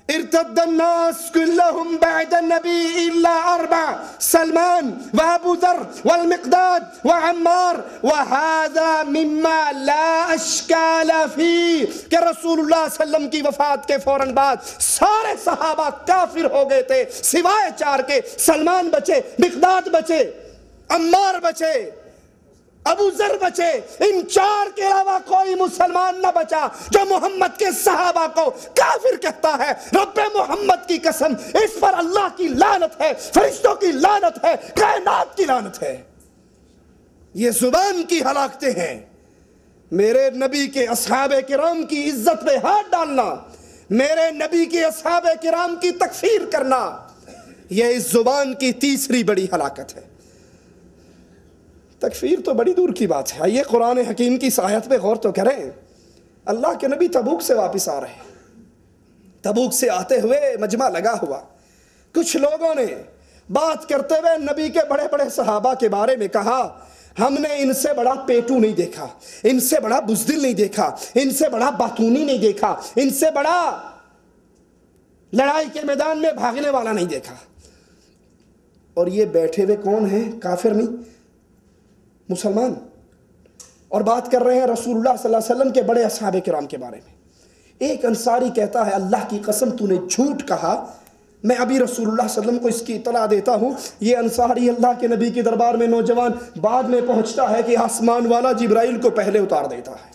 ارتد الناس كلهم بعد النبي إلا 4 سلمان وابو ذر والمقداد وعمار وهذا مما لا اشكال فيه، کہ رسول اللہ صلی اللہ علیہ وسلم کی وفات کے فوراً بعد سارے صحابہ کافر ہو گئے تھے سوائے 4 کے، سلمان بچے، مقداد بچے، عمار بچے، ابو ذر بچے، ان 4 کے علاوہ کوئی مسلمان نہ بچا جو محمد کے صحابہ کو کافر کہتا ہے۔ رب محمد کی قسم، اس پر اللہ کی لعنت ہے، فرشتوں کی لعنت ہے، کائنات کی لعنت ہے۔ یہ زبان کی ہلاکتیں ہیں۔ میرے نبی کے اصحاب کرام کی عزت پہ ہاتھ ڈالنا، میرے نبی کے اصحاب کرام کی تکفیر کرنا، یہ اس زبان کی تیسری بڑی ہلاکت ہے۔ تکفیر تو بڑی دور کی بات ہے۔ آئیے قرآن حکیم کی اس آیت پہ غور تو کریں۔ اللہ کے نبی تبوک سے واپس آ رہے ہیں، تبوک سے آتے ہوئے مجمع لگا ہوا، کچھ لوگوں نے بات کرتے ہوئے نبی کے بڑے بڑے صحابہ کے بارے میں کہا، ہم نے ان سے بڑا پیٹو نہیں دیکھا، ان سے بڑا بزدل نہیں دیکھا، ان سے بڑا باتونی نہیں دیکھا، ان سے بڑا لڑائی کے میدان میں بھاگنے والا نہیں دیکھا۔ اور یہ بیٹھے ہوئے کون ہیں؟ کافر نہیں، مسلمان، اور بات کر رہے ہیں رسول اللہ صلی اللہ علیہ وسلم کے بڑے اصحاب کرام کے بارے میں۔ ایک انصاری کہتا ہے، اللہ کی قسم تو نے جھوٹ کہا، میں ابھی رسول اللہ صلی اللہ علیہ وسلم کو اس کی اطلاع دیتا ہوں۔ یہ انصاری اللہ کے نبی کے دربار میں نوجوان بعد میں پہنچتا ہے کہ آسمان والا جبرائیل کو پہلے اتار دیتا ہے۔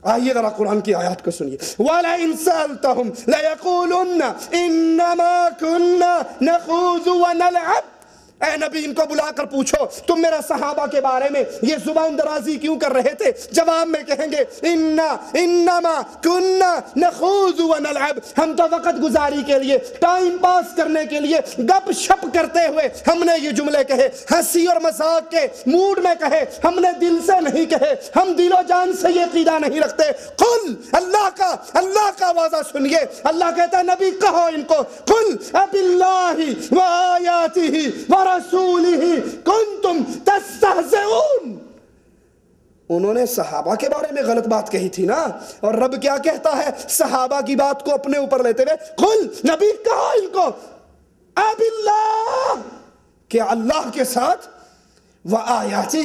آئیے ذرا قرآن کی آیات کو سنیے۔ وَلَئِن سَأَلْتَهُمْ لَيَقُولُنَّ إِنَّمَا كُنَّا نَخُوضُ وَنَلْعَبُ۔ اے نبی ان کو بلا کر پوچھو تم میرا صحابہ کے بارے میں یہ زبان درازی کیوں کر رہے تھے؟ جواب میں کہیں گے انما کننا نخوض ونلعب، ہم تو وقت گزاری کے لیے، ٹائم پاس کرنے کے لیے، گپ شپ کرتے ہوئے ہم نے یہ جملے کہے، ہنسی اور مذاق کے موڈ میں کہے، ہم نے دل سے نہیں کہے، ہم دل و جان سے یہ عقیدہ نہیں رکھتے۔ قل، اللہ کا آواز سنیے، اللہ کہتا ہے نبی کہو ان کو، قل اب اللہ و آیاتہ رسولہ کنتم تستہزئون۔ انہوں نے صحابہ کے بارے میں غلط بات کہی تھی نا، اور رب کیا کہتا ہے صحابہ کی بات کو اپنے اوپر لیتے ہوئے، قل، نبی کہو ان کو، اب اللہ، کہ اللہ کے ساتھ، وآیاتہ،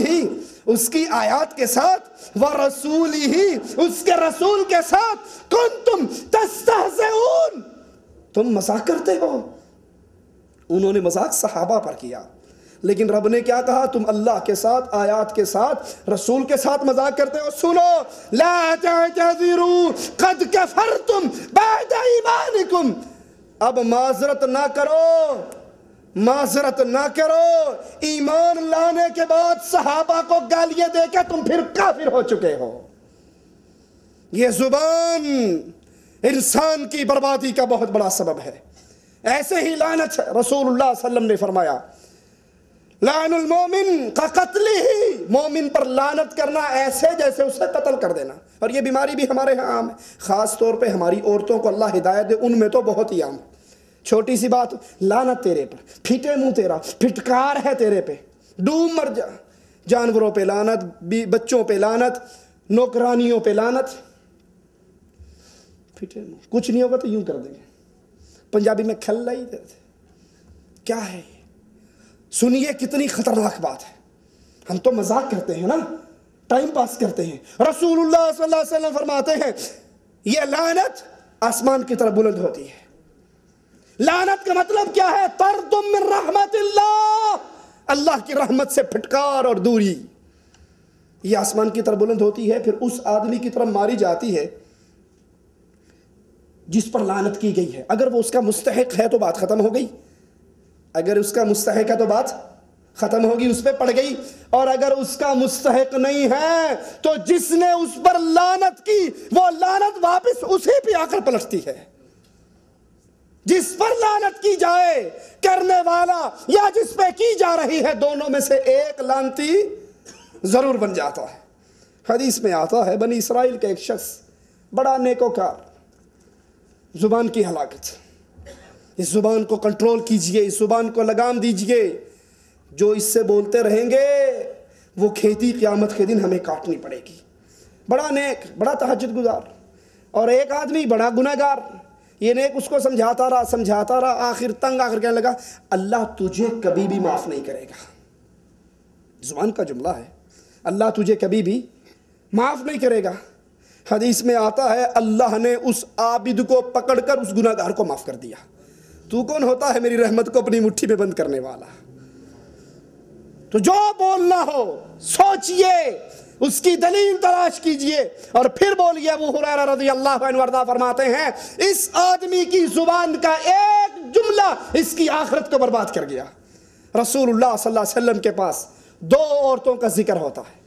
اس کی آیات کے ساتھ، ورسولہ، اس کے رسول کے ساتھ، کنتم تستہزئون، تم مذاق کرتے ہو۔ انہوں نے مذاق صحابہ پر کیا، لیکن رب نے کیا کہا؟ تم اللہ کے ساتھ، آیات کے ساتھ، رسول کے ساتھ مذاق کرتے ہو۔ سنو، لا تعتذروا قد کفرتم بعد ایمانکم، اب معذرت نہ کرو، معذرت نہ کرو، ایمان لانے کے بعد صحابہ کو گالیاں دے کے تم پھر کافر ہو چکے ہو۔ یہ زبان انسان کی بربادی کا بہت بڑا سبب ہے۔ ایسے ہی لعنت ہے، رسول اللہ صلی اللہ علیہ وسلم نے فرمایا، لعن المومن کا قتل ہی، مومن پر لعنت کرنا ایسے جیسے اسے قتل کر دینا۔ اور یہ بیماری بھی ہمارے ہاں عام ہے، خاص طور پہ ہماری عورتوں کو اللہ ہدایت دے، ان میں تو بہت ہی عام ہے۔ چھوٹی سی بات، لعنت تیرے پر، پھٹے منہ تیرا، پھٹکار ہے تیرے پہ، ڈوب مر جا۔ جانوروں پہ لعنت، بچوں پہ لعنت، نوکرانیوں پہ لعنت، پھٹے منہ، کچھ نہیں ہوگا تو یوں کر دیں گے، پنجابی میں کھلا ہی دیتے۔ کیا ہے؟ سنیے کتنی خطرناک بات ہے۔ ہم تو مذاق کرتے ہیں نا، ٹائم پاس کرتے ہیں۔ رسول اللہ صلی اللہ علیہ وسلم فرماتے ہیں یہ لعنت آسمان کی طرف بلند ہوتی ہے۔ لعنت کا مطلب کیا ہے؟ طرد من رحمت اللہ، اللہ کی رحمت سے پھٹکار اور دوری۔ یہ آسمان کی طرف بلند ہوتی ہے، پھر اس آدمی کی طرف ماری جاتی ہے جس پر لعنت کی گئی ہے۔ اگر وہ اس کا مستحق ہے تو بات ختم ہو گئی، اگر اس کا مستحق ہے تو بات ختم ہوگی، اس پہ پڑ گئی۔ اور اگر اس کا مستحق نہیں ہے تو جس نے اس پر لعنت کی وہ لعنت واپس اسی پہ آ کر پلٹتی ہے۔ جس پر لعنت کی جائے، کرنے والا یا جس پہ کی جا رہی ہے، دونوں میں سے ایک لعنتی ضرور بن جاتا ہے۔ حدیث میں آتا ہے بنی اسرائیل کا ایک شخص بڑا نیکوکار، زبان کی ہلاکت۔ اس زبان کو کنٹرول کیجئے، اس زبان کو لگام دیجئے۔ جو اس سے بولتے رہیں گے وہ کھیتی قیامت کے دن ہمیں کاٹنی پڑے گی۔ بڑا نیک، بڑا تہجد گزار، اور ایک آدمی بڑا گنہگار۔ یہ نیک اس کو سمجھاتا رہا، آخر تنگ آ کر کہنے لگا اللہ تجھے کبھی بھی معاف نہیں کرے گا۔ زبان کا جملہ ہے، اللہ تجھے کبھی بھی معاف نہیں کرے گا۔ حدیث میں آتا ہے اللہ نے اس عابد کو پکڑ کر اس گنہگار کو معاف کر دیا۔ تو کون ہوتا ہے میری رحمت کو اپنی مٹھی میں بند کرنے والا؟ تو جو بولنا ہو سوچئے، اس کی دلیل تلاش کیجئے اور پھر بولیے۔ ابو ہریرہ رضی اللہ عنہ وارضہ فرماتے ہیں اس آدمی کی زبان کا ایک جملہ اس کی آخرت کو برباد کر گیا۔ رسول اللہ صلی اللہ علیہ وسلم کے پاس 2 عورتوں کا ذکر ہوتا ہے۔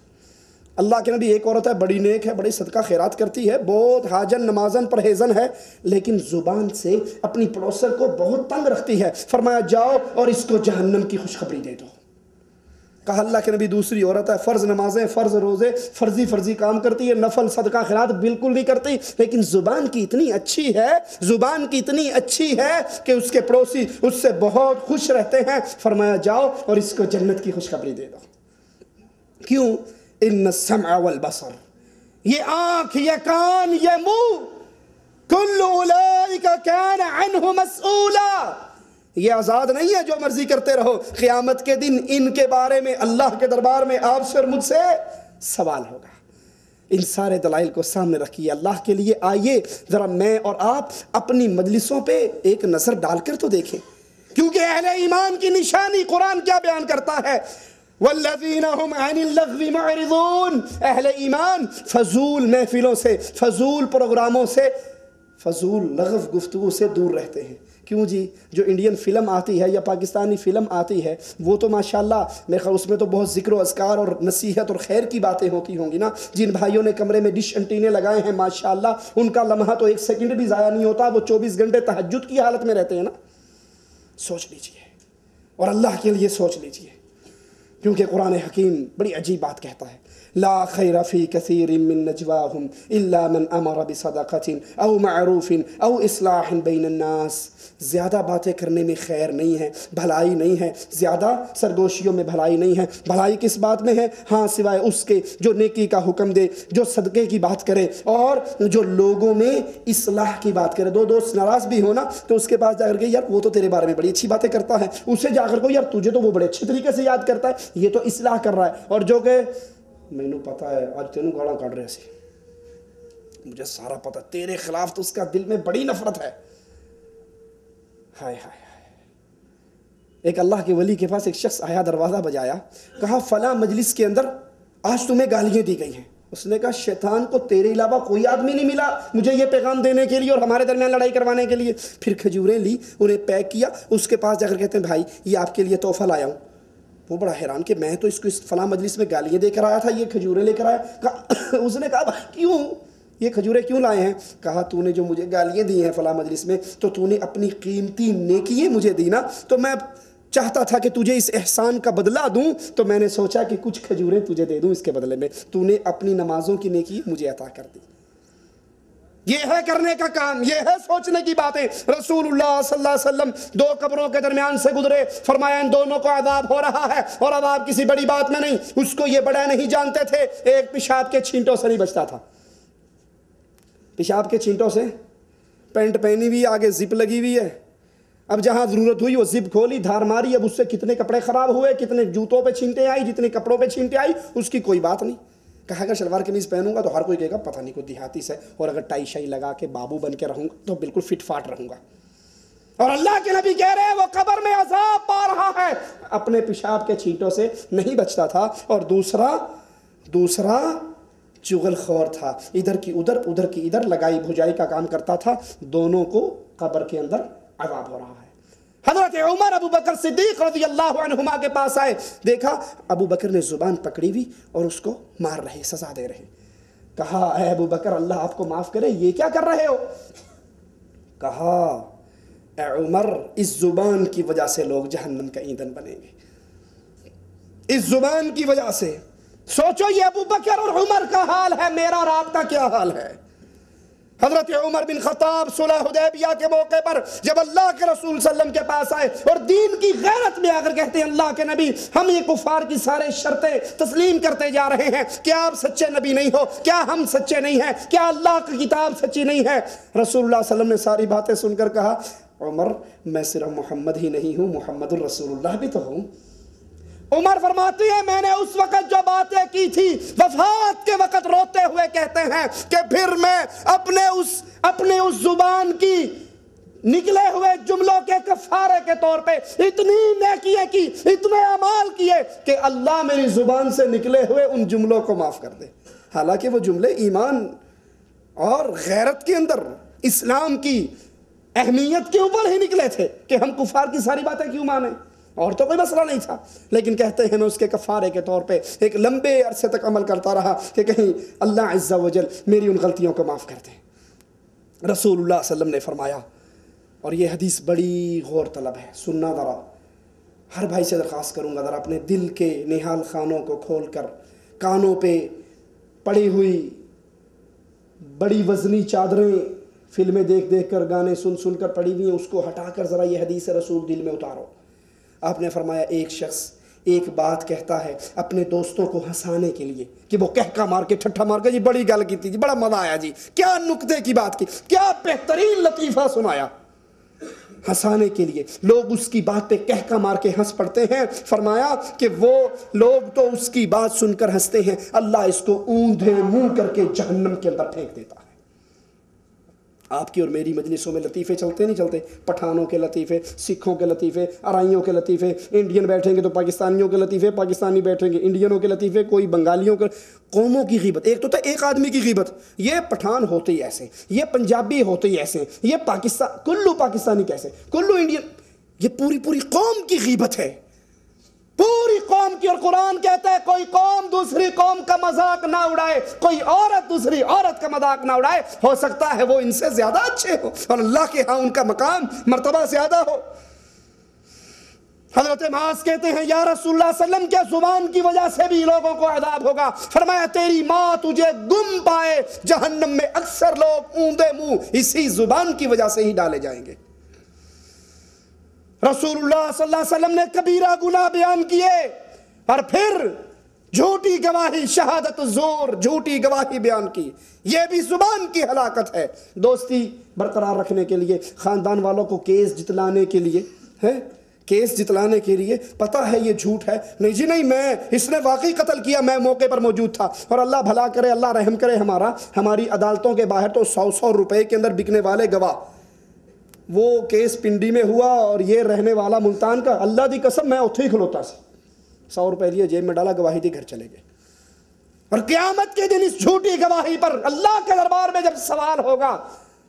اللہ کے نبی ایک عورت ہے، بڑی نیک ہے، بڑی صدقہ خیرات کرتی ہے، بہت حاجن نمازن پرہیزن ہے، لیکن زبان سے اپنی پڑوسر کو بہت تنگ رکھتی ہے۔ فرمایا جاؤ اور اس کو جہنم کی خوشخبری دے دو۔ کہا اللہ کے نبی دوسری عورت ہے، فرض نمازیں، فرض روزے، فرضی کام کرتی ہے، نفل صدقہ خیرات بالکل نہیں کرتی، لیکن زبان کی اتنی اچھی ہے، زبان کی اتنی اچھی ہے کہ اس کے پڑوسی اس سے بہت خوش رہتے ہیں۔ فرمایا جاؤ اور اس کو جنت کی خوشخبری دے دو۔ کیوں؟ ان السمع والبصر، یہ آنکھ، یہ کان، یہ منہ، کل اولئک کان عنہ مسئولا، یہ آزاد نہیں ہے جو مرضی کرتے رہو، قیامت کے دن ان کے بارے میں اللہ کے دربار میں آپ سے اور مجھ سے سوال ہوگا۔ ان سارے دلائل کو سامنے رکھیے اللہ کے لیے۔ آئیے ذرا میں اور آپ اپنی مجلسوں پہ ایک نظر ڈال کر تو دیکھیں، کیونکہ اہل ایمان کی نشانی قرآن کیا بیان کرتا ہے؟ والذین هم عن اللغو معرضون، اہل ایمان فضول محفلوں سے، فضول پروگراموں سے، فضول لغو گفتگو سے دور رہتے ہیں۔ کیوں جی؟ جو انڈین فلم آتی ہے یا پاکستانی فلم آتی ہے وہ تو ماشاءاللہ میرے خیال اس میں تو بہت ذکر و اذکار اور نصیحت اور خیر کی باتیں ہوتی ہوں گی نا۔ جن بھائیوں نے کمرے میں ڈش انٹینے لگائے ہیں ماشاءاللہ ان کا لمحہ تو 1 سیکنڈ بھی ضائع نہیں ہوتا، وہ 24 گھنٹے تہجد کی حالت میں رہتے ہیں نا۔ سوچ لیجئے اور اللہ کے لیے سوچ لیجئے، کیونکہ قرآن حکیم بڑی عجیب بات کہتا ہے، لا خیر فی کثیر من نجواہم الا من امر بصدقۃ او معروف او اصلاح بین الناس۔ زیادہ باتیں کرنے میں خیر نہیں ہے، بھلائی نہیں ہے، زیادہ سرگوشیوں میں بھلائی نہیں ہے۔ بھلائی کس بات میں ہے؟ ہاں سوائے اس کے جو نیکی کا حکم دے، جو صدقے کی بات کرے اور جو لوگوں میں اصلاح کی بات کرے۔ 2 دوست ناراض بھی ہونا تو اس کے پاس جا کر کے یار وہ تو تیرے بارے میں بڑی اچھی باتیں کرتا ہے، اسے جا کر کو یار تجھے تو وہ بڑے اچھے طریقے سے یاد کرتا ہے، یہ تو اصلاح کر رہا ہے۔ اور جو کہ مینوں پتا ہے آج تینوں گاڑاں کٹ رہے سی، مجھے سارا پتا، تیرے خلاف تو اس کا دل میں بڑی نفرت ہے۔ ہائے ہائے ہائے۔ ایک اللہ کے ولی کے پاس ایک شخص آیا، دروازہ بجایا، کہا فلاں مجلس کے اندر آج تمہیں گالیاں دی گئی ہیں۔ اس نے کہا شیطان کو تیرے علاوہ کوئی آدمی نہیں ملا مجھے یہ پیغام دینے کے لیے اور ہمارے درمیان لڑائی کروانے کے لیے۔ پھر کھجوریں لی، انہیں پیک کیا، اس کے پاس جا کر کہتے ہیں بھائی یہ آپ کے لیے تحفہ لایا ہوں۔ وہ بڑا حیران کہ میں تو اس کو اس فلاں مجلس میں گالیاں دے کر آیا تھا، یہ کھجوریں لے کر آیا۔ اس نے کہا کیوں یہ کھجوریں کیوں لائے ہیں؟ کہا تو نے جو مجھے گالیاں دی ہیں فلاں مجلس میں تو تو نے اپنی قیمتی نیکییں مجھے دی نا، تو میں چاہتا تھا کہ تجھے اس احسان کا بدلہ دوں، تو میں نے سوچا کہ کچھ کھجوریں تجھے دے دوں اس کے بدلے میں، تو نے اپنی نمازوں کی نیکی مجھے عطا کر دی۔ یہ ہے کرنے کا کام، یہ ہے سوچنے کی باتیں۔ رسول اللہ صلی اللہ علیہ وسلم 2 قبروں کے درمیان سے گزرے، فرمایا ان دونوں کو عذاب ہو رہا ہے، اور عذاب کسی بڑی بات میں نہیں، اس کو یہ بڑا نہیں جانتے تھے، ایک پیشاب کے چھینٹوں سے نہیں بچتا تھا۔ پیشاب کے چھینٹوں سے، پینٹ پہنی ہوئی آگے زپ لگی ہوئی ہے، اب جہاں ضرورت ہوئی وہ زپ کھولی، دھار ماری، اب اس سے کتنے کپڑے خراب ہوئے، کتنے جوتوں پہ چھینٹیں آئی، جتنے کپڑوں پہ چھینٹیں آئی، اس کی کوئی بات نہیں۔ کہا اگر شلوار قمیض پہنوں گا تو ہر کوئی کہے گا پتہ نہیں کوئی دیہاتی سے، اور اگر ٹائی شائی لگا کے بابو بن کے رہوں گا تو بالکل فٹ فاٹ رہوں گا۔ اور اللہ کے نبی کہہ رہے ہیں وہ قبر میں عذاب پا رہا ہے، اپنے پیشاب کے چھینٹوں سے نہیں بچتا تھا، اور دوسرا چغل خور تھا، ادھر کی ادھر کی ادھر لگائی بھجائی کا کام کرتا تھا۔ دونوں کو قبر کے اندر عذاب ہو رہا ہے۔ حضرت عمر ابو بکر صدیق رضی اللہ عنہما کے پاس آئے، دیکھا ابو بکر نے زبان پکڑی ہوئی اور اس کو مار رہے، سزا دے رہے۔ کہا اے ابو بکر اللہ آپ کو معاف کرے، یہ کیا کر رہے ہو؟ کہا اے عمر اس زبان کی وجہ سے لوگ جہنم کا ایندھن بنیں گے، اس زبان کی وجہ سے۔ سوچو یہ ابو بکر اور عمر کا حال ہے، میرا اور آپ کا کیا حال ہے؟ حضرت عمر بن خطاب صلح حدیبیہ کے موقع پر جب اللہ کے رسول صلی اللہ علیہ وسلم کے پاس آئے اور دین کی غیرت میں آ کر کہتے ہیں اللہ کے نبی ہم یہ کفار کی سارے شرطیں تسلیم کرتے جا رہے ہیں، کیا آپ سچے نبی نہیں ہو؟ کیا ہم سچے نہیں ہیں؟ کیا اللہ کی کتاب سچی نہیں ہے؟ رسول اللہ صلی اللہ علیہ وسلم نے ساری باتیں سن کر کہا عمر میں صرف محمد ہی نہیں ہوں، محمد الرسول اللہ بھی تو ہوں۔ عمر فرماتی ہے میں نے اس وقت جو باتیں کی تھی وفات کے وقت روتے ہوئے کہتے ہیں کہ پھر میں اپنے اس زبان کی نکلے ہوئے جملوں کے کفارے کے طور پہ اتنی نیکیاں کی، اتنے اعمال کیے کہ اللہ میری زبان سے نکلے ہوئے ان جملوں کو معاف کر دے، حالانکہ وہ جملے ایمان اور غیرت کے اندر اسلام کی اہمیت کے اوپر ہی نکلے تھے کہ ہم کفار کی ساری باتیں کیوں مانیں، اور تو کوئی مسئلہ نہیں تھا، لیکن کہتے ہیں میں اس کے کفارے کے طور پہ ایک لمبے عرصے تک عمل کرتا رہا کہ کہیں اللہ عز و جل میری ان غلطیوں کو معاف کر دے۔ رسول اللہ صلی اللہ علیہ وسلم نے فرمایا، اور یہ حدیث بڑی غور طلب ہے، سننا ذرا، ہر بھائی سے درخواست کروں گا ذرا اپنے دل کے نہال خانوں کو کھول کر، کانوں پہ پڑی ہوئی بڑی وزنی چادریں فلمیں دیکھ دیکھ کر، گانے سن سن کر پڑی ہوئی ہیں، اس کو ہٹا کر ذرا یہ حدیث رسول دل میں اتارو۔ آپ نے فرمایا ایک شخص ایک بات کہتا ہے اپنے دوستوں کو ہنسانے کے لیے کہ وہ کہکا مار کے ٹھٹھا مار کے جی بڑی گل کی تھی جی، بڑا مزہ آیا جی، کیا نکتے کی بات کی، کیا بہترین لطیفہ سنایا، ہنسانے کے لیے لوگ اس کی بات پہ کہکا مار کے ہنس پڑتے ہیں۔ فرمایا کہ وہ لوگ تو اس کی بات سن کر ہنستے ہیں، اللہ اس کو اوندھے منہ کر کے جہنم کے اندر پھینک دیتا ہے۔ آپ کی اور میری مجلسوں میں لطیفے چلتے نہیں چلتے، پٹھانوں کے لطیفے، سکھوں کے لطیفے، ارائیوں کے لطیفے، انڈین بیٹھیں گے تو پاکستانیوں کے لطیفے، پاکستانی بیٹھیں گے انڈینوں کے لطیفے، کوئی بنگالیوں کے، قوموں کی غیبت۔ ایک تو تھا ایک آدمی کی غیبت، یہ پٹھان ہوتے ہی ایسے، یہ پنجابی ہوتے ہی ایسے، یہ پاکستان، کلو پاکستانی کیسے، کلو انڈین، یہ پوری پوری قوم کی غیبت ہے، پوری قوم کی۔ اور قرآن کہتا ہے کوئی قوم دوسری قوم کا مذاق نہ اڑائے، کوئی عورت دوسری عورت کا مذاق نہ اڑائے، ہو سکتا ہے وہ ان سے زیادہ اچھے ہو اور اللہ کے ہاں ان کا مقام مرتبہ زیادہ ہو۔ حضرت معاذ کہتے ہیں یا رسول اللہ صلی اللہ علیہ وسلم، کیا زبان کی وجہ سے بھی لوگوں کو عذاب ہوگا؟ فرمایا تیری ماں تجھے گم پائے، جہنم میں اکثر لوگ اوندے منہ اسی زبان کی وجہ سے ہی ڈالے جائیں گے۔ رسول اللہ صلی اللہ علیہ وسلم نے کبیرہ گناہ بیان کیے اور پھر جھوٹی گواہی، شہادت الزور، جھوٹی گواہی بیان کی، یہ بھی زبان کی ہلاکت ہے۔ دوستی برقرار رکھنے کے لیے، خاندان والوں کو کیس جتلانے کے لیے، کیس جتلانے کے لیے، پتہ ہے یہ جھوٹ ہے، نہیں جی نہیں، میں اس نے واقعی قتل کیا، میں موقع پر موجود تھا، اور اللہ بھلا کرے، اللہ رحم کرے، ہماری عدالتوں کے باہر تو 100 روپے کے اندر بکنے والے گواہ، وہ کیس پنڈی میں ہوا اور یہ رہنے والا ملتان کا، اللہ دی قسم میں اتھے ہی کھلوتا سی، 100 روپے لیے جیب میں ڈالا، گواہی دی، گھر چلے گئے۔ اور قیامت کے دن اس جھوٹی گواہی پر اللہ کے دربار میں جب سوال ہوگا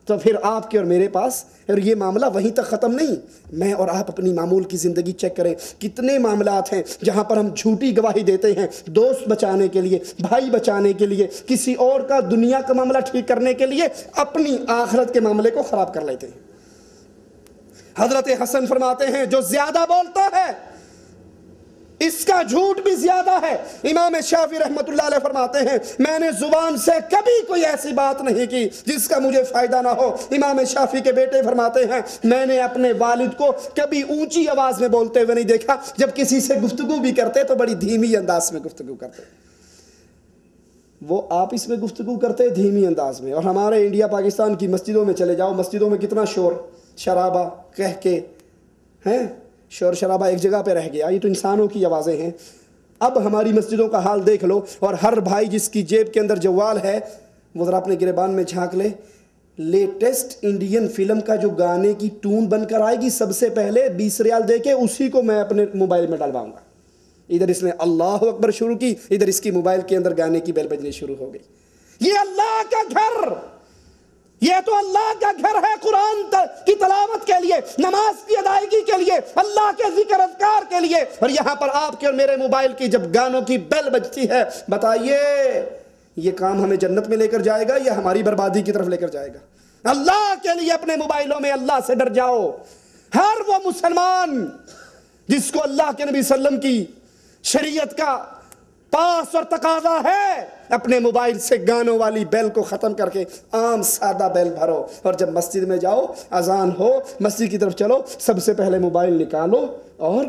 تو پھر آپ کے اور میرے پاس، اور یہ معاملہ وہیں تک ختم نہیں، میں اور آپ اپنی معمول کی زندگی چیک کریں، کتنے معاملات ہیں جہاں پر ہم جھوٹی گواہی دیتے ہیں دوست بچانے کے لیے، بھائی بچانے کے لیے، کسی اور کا دنیا کا معاملہ ٹھیک کرنے کے لیے، اپنی آخرت کے معاملے کو خراب کر لیتے ہیں۔ حضرت حسن فرماتے ہیں جو زیادہ بولتا ہے اس کا جھوٹ بھی زیادہ ہے۔ امام شافعی رحمۃ اللہ علیہ فرماتے ہیں میں نے زبان سے کبھی کوئی ایسی بات نہیں کی جس کا مجھے فائدہ نہ ہو۔ امام شافعی کے بیٹے فرماتے ہیں میں نے اپنے والد کو کبھی اونچی آواز میں بولتے ہوئے نہیں دیکھا، جب کسی سے گفتگو بھی کرتے تو بڑی دھیمی انداز میں گفتگو کرتے، وہ آپس میں گفتگو کرتے دھیمی انداز میں۔ اور ہمارے انڈیا پاکستان کی مسجدوں میں چلے جاؤ، مسجدوں میں کتنا شور شرابہ کہہ کے ہیں، شور شرابہ ایک جگہ پہ رہ گیا، یہ تو انسانوں کی آوازیں ہیں۔ اب ہماری مسجدوں کا حال دیکھ لو، اور ہر بھائی جس کی جیب کے اندر جوال ہے وہ ذرا اپنے گریبان میں جھانک لے، لیٹسٹ انڈین فلم کا جو گانے کی ٹون بن کر آئے گی، سب سے پہلے 20 ریال دے کے اسی کو میں اپنے موبائل میں ڈلواؤں گا۔ ادھر اس نے اللہ اکبر شروع کی، ادھر اس کی موبائل کے اندر گانے کی بیل بجنی شروع ہو گئی۔ یہ اللہ کا گھر، یہ تو اللہ کا گھر ہے، قرآن کی تلاوت کے لیے، نماز کی ادائیگی کے لیے، اللہ کے ذکر اذکار کے لیے، اور یہاں پر آپ کے اور میرے موبائل کی جب گانوں کی بیل بجتی ہے، بتائیے یہ کام ہمیں جنت میں لے کر جائے گا یا ہماری بربادی کی طرف لے کر جائے گا؟ اللہ کے لیے اپنے موبائلوں میں اللہ سے ڈر جاؤ۔ ہر وہ مسلمان جس کو اللہ کے نبی صلی اللہ علیہ وسلم کی شریعت کا پاس اور تقاضا ہے، اپنے موبائل سے گانوں والی بیل کو ختم کر کے عام سادہ بیل بھرو، اور جب مسجد میں جاؤ، اذان ہو، مسجد کی طرف چلو، سب سے پہلے موبائل نکالو اور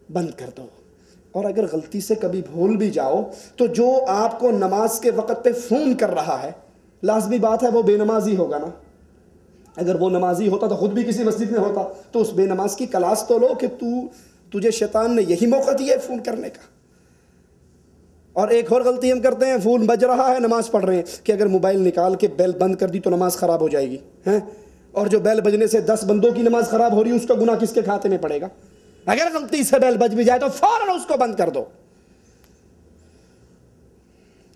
بند کر دو۔ اور اگر غلطی سے کبھی بھول بھی جاؤ تو جو آپ کو نماز کے وقت پہ فون کر رہا ہے، لازمی بات ہے وہ بے نمازی ہوگا نا۔ اگر وہ نمازی ہوتا تو خود بھی کسی مسجد میں ہوتا، تو اس بے نماز کی کلاس تو لو کہ تجھے شیطان نے یہی موقع دیا ہے فون کرنے کا۔ اور ایک اور غلطی ہم کرتے ہیں، فون بج رہا ہے، نماز پڑھ رہے ہیں، کہ اگر موبائل نکال کے بیل بند کر دی تو نماز خراب ہو جائے گی، اور جو بیل بجنے سے 10 بندوں کی نماز خراب ہو رہی ہے اس کا گناہ کس کے کھاتے میں پڑے گا؟ اگر غلطی سے بیل بج بھی جائے تو فوراً اس کو بند کر دو۔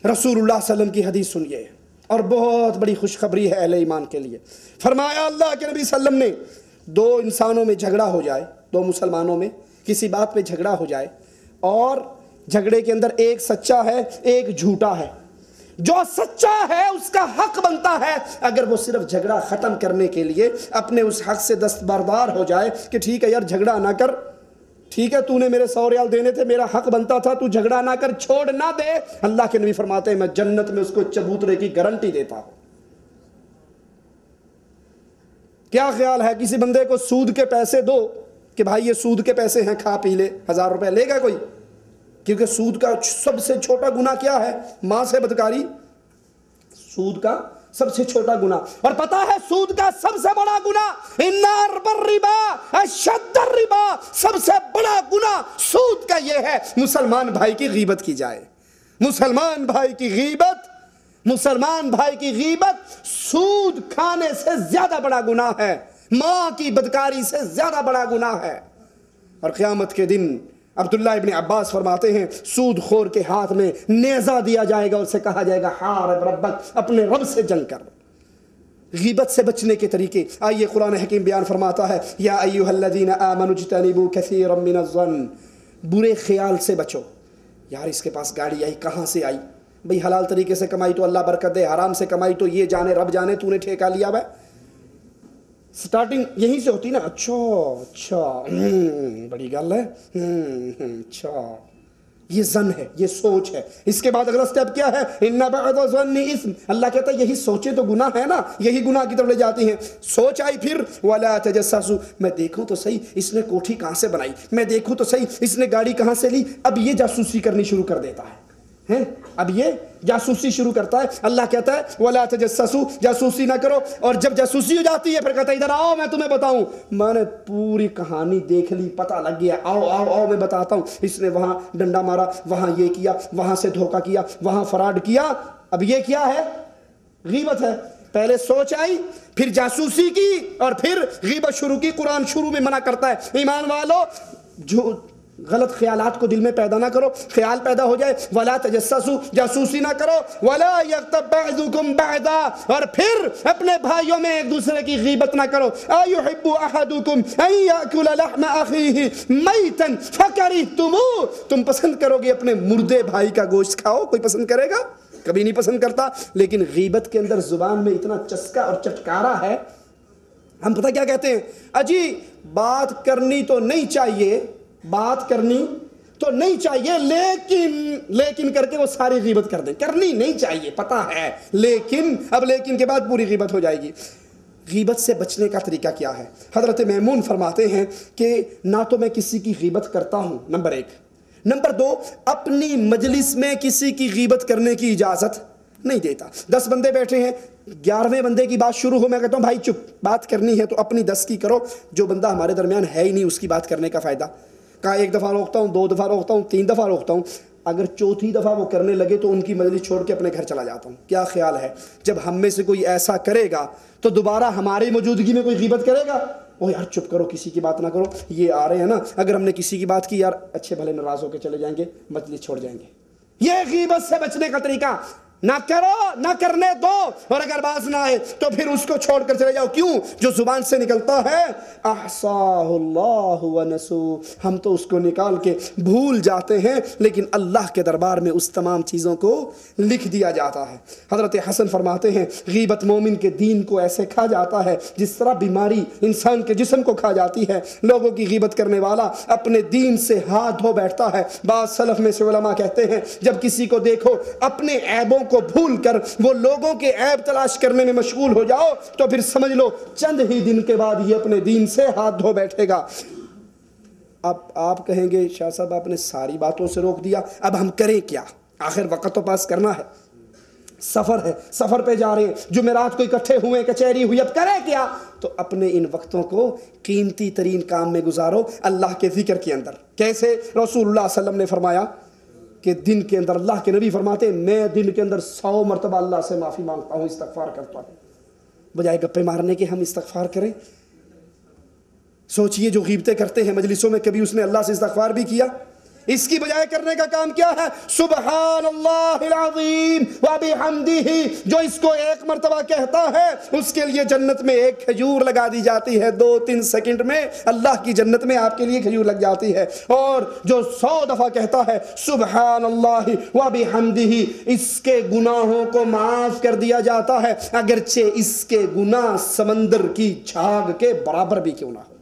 رسول اللہ صلی اللہ علیہ وسلم کی حدیث سنیے، اور بہت بڑی خوشخبری ہے اہل ایمان کے لیے۔ فرمایا اللہ کے نبی صلی اللہ علیہ وسلم نے، دو انسانوں میں جھگڑا ہو جائے، دو مسلمانوں میں کسی بات پہ جھگڑا ہو جائے، اور جھگڑے کے اندر ایک سچا ہے ایک جھوٹا ہے، جو سچا ہے اس کا حق بنتا ہے اگر وہ صرف جھگڑا ختم کرنے کے لیے اپنے اس حق سے دستبردار ہو جائے کہ ٹھیک ہے یار جھگڑا نہ کر، ٹھیک ہے تو نے میرے 100 ریال دینے تھے، میرا حق بنتا تھا، تو جھگڑا نہ کر، چھوڑ نہ دے۔ اللہ کے نبی فرماتے ہیں میں جنت میں اس کو چبوترے کی گارنٹی دیتا ہوں۔ کیا خیال ہے کسی بندے کو سود کے پیسے دو کہ بھائی یہ سود کے پیسے ہیں کھا پی لے، 1000 روپے لے گا کوئی؟ کیونکہ سود کا سب سے چھوٹا گناہ کیا ہے؟ ماں سے بدکاری، سود کا سب سے چھوٹا گناہ۔ اور پتہ ہے سود کا سب سے بڑا گناہ ان الربا اشد الربا، سب سے بڑا گناہ سود کا یہ ہے مسلمان بھائی کی غیبت کی جائے۔ مسلمان بھائی کی غیبت، مسلمان بھائی کی غیبت سود کھانے سے زیادہ بڑا گناہ ہے، ماں کی بدکاری سے زیادہ بڑا گناہ ہے۔ اور قیامت کے دن عبداللہ ابن عباس فرماتے ہیں سود خور کے ہاتھ میں نیزہ دیا جائے گا، اسے کہا جائے گا حارب ربک، اپنے رب سے جنگ کر۔ غیبت سے بچنے کے طریقے آئیے قرآن حکیم بیان فرماتا ہے یا ایھا الذین آمنوا اجتنبوا کثیرا من الظن، برے خیال سے بچو۔ یار اس کے پاس گاڑی آئی، کہاں سے آئی؟ بھئی حلال طریقے سے کمائی تو اللہ برکت دے، حرام سے کمائی تو یہ جانے رب جانے تو نے ٹھیکہ لیا ہے۔ سٹارٹنگ یہیں سے ہوتی نا، اچھا بڑی گل ہے، اچھا یہ ظن ہے، یہ سوچ ہے۔ اس کے بعد اگلا سٹیپ کیا ہے؟ ان بعض الظن اثم، اللہ کہتا ہے یہی سوچیں تو گناہ ہے نا، یہی گناہ کی طرف لے جاتی ہیں۔ سوچ آئی پھر ولا تجسسوا، میں دیکھوں تو صحیح اس نے کوٹھی کہاں سے بنائی، میں دیکھوں تو صحیح اس نے گاڑی کہاں سے لی، اب یہ جاسوسی کرنی شروع کر دیتا ہے، اب یہ جاسوسی شروع کرتا ہے۔ اللہ کہتا ہے ولا تجسسوا، جاسوسی نہ کرو، اور جب جاسوسی ہو جاتی ہے پھر کہتا ہے ادھر آؤ میں تمہیں بتاؤں، میں نے پوری کہانی دیکھ لی، پتہ لگ گیا، آؤ آؤ آؤ میں بتاتا ہوں، اس نے وہاں ڈنڈا مارا، وہاں یہ کیا، وہاں سے دھوکہ کیا، وہاں فراڈ کیا۔ اب یہ کیا ہے؟ غیبت ہے۔ پہلے سوچ آئی، پھر جاسوسی کی، اور پھر غیبت شروع کی۔ قرآن شروع میں منع کرتا ہے ایمان والو جو غلط خیالات کو دل میں پیدا نہ کرو، خیال پیدا ہو جائے ولا تجسسوا، جاسوسی نہ کرو، ولا یغتب بعضکم بعضا، اور پھر اپنے بھائیوں میں ایک دوسرے کی غیبت نہ کرو۔ ایحب احدکم ان یاکل لحم اخیہ میتا فکرہتموہ، تم پسند کرو گے اپنے مردے بھائی کا گوشت کھاؤ؟ کوئی پسند کرے گا؟ کبھی نہیں پسند کرتا۔ لیکن غیبت کے اندر زبان میں اتنا چسکا اور چٹکارا ہے، ہم پتہ کیا کہتے ہیں؟ اجی بات کرنی تو نہیں چاہیے، بات کرنی تو نہیں چاہیے، لیکن کر کے وہ ساری غیبت کر دیں، کرنی نہیں چاہیے پتہ ہے، لیکن اب لیکن کے بعد پوری غیبت ہو جائے گی۔ غیبت سے بچنے کا طریقہ کیا ہے؟ حضرت میمون فرماتے ہیں کہ نہ تو میں کسی کی غیبت کرتا ہوں، نمبر 1، نمبر 2 اپنی مجلس میں کسی کی غیبت کرنے کی اجازت نہیں دیتا۔ 10 بندے بیٹھے ہیں، 11ویں بندے کی بات شروع ہو، میں کہتا ہوں بھائی چپ، بات کرنی ہے تو اپنی 10 کی کرو، جو بندہ ہمارے درمیان ہے ہی نہیں اس کی بات کرنے کا فائدہ۔ کہا 1 دفعہ روکتا ہوں، 2 دفعہ روکتا ہوں، 3 دفعہ روکتا ہوں، اگر 4تھی دفعہ وہ کرنے لگے تو ان کی مجلس چھوڑ کے اپنے گھر چلا جاتا ہوں۔ کیا خیال ہے جب ہم میں سے کوئی ایسا کرے گا تو دوبارہ ہماری موجودگی میں کوئی غیبت کرے گا؟ او یار چپ کرو، کسی کی بات نہ کرو، یہ آ رہے ہیں نا، اگر ہم نے کسی کی بات کی یار اچھے بھلے ناراض ہو کے چلے جائیں گے، مجلس چھوڑ جائیں گے۔ یہ غیبت سے بچنے کا طریقہ، نہ کرو، نہ کرنے دو، اور اگر باز نہ آئے تو پھر اس کو چھوڑ کر چلے جاؤ۔ کیوں؟ جو زبان سے نکلتا ہے احصاہ اللہ ونسوہ، ہم تو اس کو نکال کے بھول جاتے ہیں، لیکن اللہ کے دربار میں اس تمام چیزوں کو لکھ دیا جاتا ہے۔ حضرت حسن فرماتے ہیں غیبت مومن کے دین کو ایسے کھا جاتا ہے جس طرح بیماری انسان کے جسم کو کھا جاتی ہے۔ لوگوں کی غیبت کرنے والا اپنے دین سے ہاتھ دھو بیٹھتا ہے۔ بعض سلف میں سے علماء کہتے ہیں جب کسی کو دیکھو اپنے عیبوں کو بھول کر وہ لوگوں کے عیب تلاش کرنے میں مشغول ہو جاؤ تو پھر سمجھ لو چند ہی دن کے بعد یہ اپنے دین سے ہاتھ دھو بیٹھے گا۔ اب آپ کہیں گے شاہ صاحب آپ نے ساری باتوں سے روک دیا، اب ہم کریں کیا؟ آخر وقت تو پاس کرنا ہے، سفر ہے، سفر پہ جا رہے ہیں، جمعرات کو اکٹھے ہوئے، کچہری ہوئی، اب کریں کیا؟ تو اپنے ان وقتوں کو قیمتی ترین کام میں گزارو، اللہ کے ذکر کے اندر۔ کیسے؟ رسول اللہ صلی اللہ علیہ وسلم نے فرمایا کہ دن کے اندر، اللہ کے نبی فرماتے ہیں میں دن کے اندر 100 مرتبہ اللہ سے معافی مانگتا ہوں، استغفار کرتا ہوں۔ بجائے گپے مارنے کے ہم استغفار کریں۔ سوچئے جو غیبتیں کرتے ہیں مجلسوں میں، کبھی اس نے اللہ سے استغفار بھی کیا؟ اس کی بجائے کرنے کا کام کیا ہے؟ سبحان اللہ العظیم وبحمدہ، جو اس کو ایک مرتبہ کہتا ہے اس کے لیے جنت میں ایک کھجور لگا دی جاتی ہے، 2-3 سیکنڈ میں اللہ کی جنت میں آپ کے لیے کھجور لگ جاتی ہے۔ اور جو 100 دفعہ کہتا ہے سبحان اللہ وبحمدہ، اس کے گناہوں کو معاف کر دیا جاتا ہے، اگرچہ اس کے گناہ سمندر کی جھاگ کے برابر بھی کیوں نہ ہو۔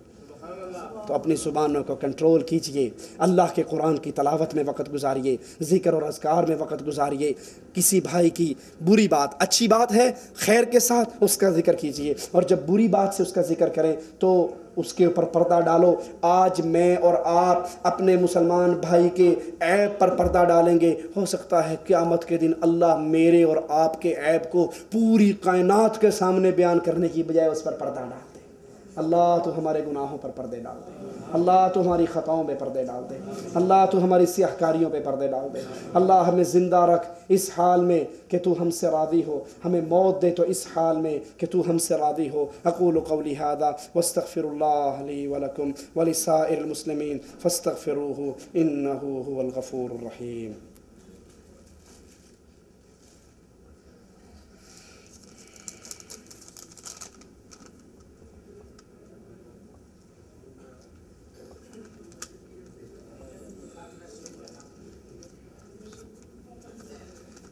تو اپنی زبانوں کو کنٹرول کیجئے، اللہ کے قرآن کی تلاوت میں وقت گزاریے، ذکر اور اذکار میں وقت گزاریے، کسی بھائی کی بری بات اچھی بات ہے خیر کے ساتھ اس کا ذکر کیجئے، اور جب بری بات سے اس کا ذکر کریں تو اس کے اوپر پردہ ڈالو۔ آج میں اور آپ اپنے مسلمان بھائی کے عیب پر پردہ ڈالیں گے، ہو سکتا ہے قیامت کے دن اللہ میرے اور آپ کے عیب کو پوری کائنات کے سامنے بیان کرنے کی بجائے اس پر پردہ ڈال دے۔ اللہ تو ہمارے گناہوں پر پردے ڈال دے، اللہ تو ہماری خطاؤں پہ پردے ڈال دے، اللہ تو ہماری سیاہ کاریوں پہ پردے ڈال دے۔ اللہ ہمیں زندہ رکھ اس حال میں کہ تو ہم سے راضی ہو، ہمیں موت دے تو اس حال میں کہ تو ہم سے راضی ہو۔ اقول قولی ھذا واستغفر اللہ لی ولکم ولسائر المسلمین فاستغفروہ انہ ھو الغفور الرحیم۔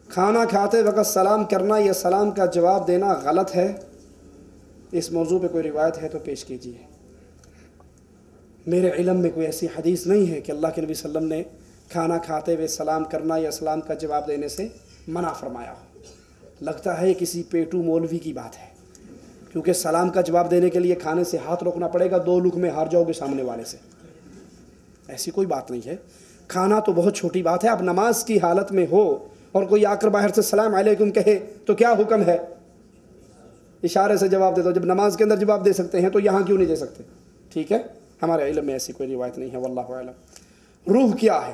کھانا کھاتے وقت سلام کرنا یا سلام کا جواب دینا غلط ہے؟ اس موضوع پہ کوئی روایت ہے تو پیش کیجیے۔ میرے علم میں کوئی ایسی حدیث نہیں ہے کہ اللہ کے نبی صلی اللہ علیہ وسلم نے کھانا کھاتے ہوئے سلام کرنا یا سلام کا جواب دینے سے منع فرمایا ہو۔ لگتا ہے یہ کسی پیٹو مولوی کی بات ہے، کیونکہ سلام کا جواب دینے کے لیے کھانے سے ہاتھ روکنا پڑے گا، 2 لقمے ہار جاؤ گے سامنے والے سے۔ ایسی کوئی بات نہیں ہے۔ کھانا تو بہت چھوٹی بات ہے، اب نماز کی حالت میں ہو اور کوئی آ کر باہر سے السلام علیکم کہے تو کیا حکم ہے؟ اشارے سے جواب دے دو۔ جب نماز کے اندر جواب دے سکتے ہیں تو یہاں کیوں نہیں دے سکتے؟ ٹھیک ہے، ہمارے علم میں ایسی کوئی روایت نہیں ہے، واللہ اعلم۔ روح کیا ہے؟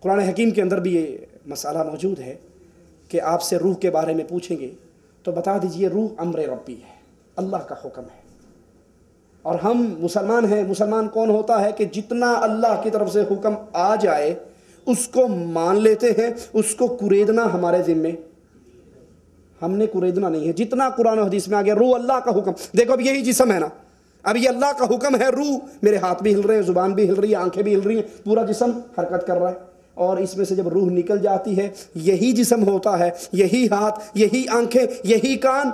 قرآن حکیم کے اندر بھی یہ مسئلہ موجود ہے کہ آپ سے روح کے بارے میں پوچھیں گے تو بتا دیجئے روح امر ربی ہے، اللہ کا حکم ہے۔ اور ہم مسلمان ہیں، مسلمان کون ہوتا ہے کہ جتنا اللہ کی طرف سے حکم آ جائے اس کو مان لیتے ہیں، اس کو کریدنا ہمارے ذمے، ہم نے کریدنا نہیں ہے۔ جتنا قرآن و حدیث میں آ گیا روح اللہ کا حکم، دیکھو اب یہی جسم ہے نا، اب یہ اللہ کا حکم ہے، روح، میرے ہاتھ بھی ہل رہے ہیں، زبان بھی ہل رہی ہے، آنکھیں بھی ہل رہی ہیں، پورا جسم حرکت کر رہا ہے، اور اس میں سے جب روح نکل جاتی ہے یہی جسم ہوتا ہے، یہی ہاتھ، یہی آنکھیں، یہی کان،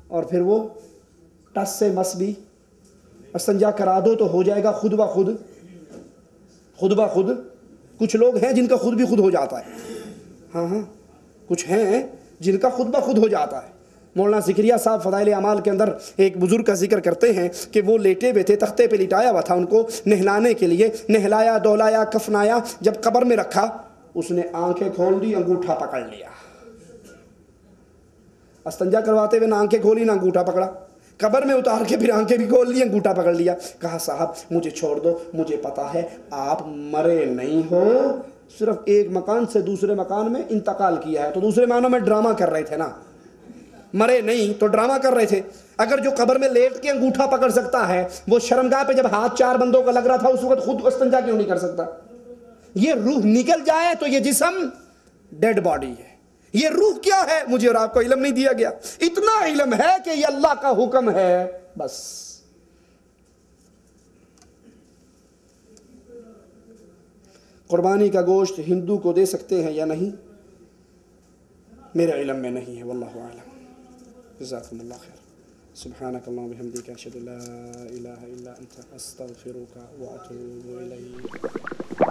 اور پھر وہ ٹس سے مس بھی استنجا کرا دو تو ہو جائے گا خود بخود، خود بخود۔ کچھ لوگ ہیں جن کا خود بھی خود ہو جاتا ہے، ہاں کچھ ہیں جن کا خود بخود ہو جاتا ہے۔ مولانا ذکریہ صاحب فضائل اعمال کے اندر ایک بزرگ کا ذکر کرتے ہیں کہ وہ لیٹے ہوئے تھے، تختے پہ لٹایا ہوا تھا، ان کو نہلانے کے لیے نہلایا، دہلایا، کفنایا، جب قبر میں رکھا اس نے آنکھیں کھول دی، انگوٹھا پکڑ لیا۔ استنجا کرواتے ہوئے نہ آنکھیں کھولی نہ انگوٹھا پکڑا، قبر میں اتار کے پھر آنکھیں بھی کھول لی، انگوٹھا پکڑ لیا۔ کہا صاحب مجھے چھوڑ دو، مجھے پتا ہے آپ مرے نہیں ہو، صرف ایک مکان سے دوسرے مکان میں انتقال کیا ہے۔ تو دوسرے معنوں میں ڈرامہ کر رہے تھے نا، مرے نہیں تو ڈرامہ کر رہے تھے۔ اگر جو قبر میں لیٹ کے انگوٹھا پکڑ سکتا ہے، وہ شرمگاہ پہ جب ہاتھ 4 بندوں کا لگ رہا تھا اس وقت خود استنجا کیوں نہیں کر سکتا؟ یہ روح نکل جائے تو یہ جسم ڈیڈ باڈی ہے۔ یہ روح کیا ہے مجھے اور آپ کو علم نہیں دیا گیا، اتنا علم ہے کہ یہ اللہ کا حکم ہے بس۔ قربانی کا گوشت ہندو کو دے سکتے ہیں یا نہیں؟ میرے علم میں نہیں ہے، واللہ اعلم۔ جزاکم اللہ خیر۔ سبحانک اللہم وبحمدک، اشہد ان لا الہ الا انت، استغفرک واتوب الیک۔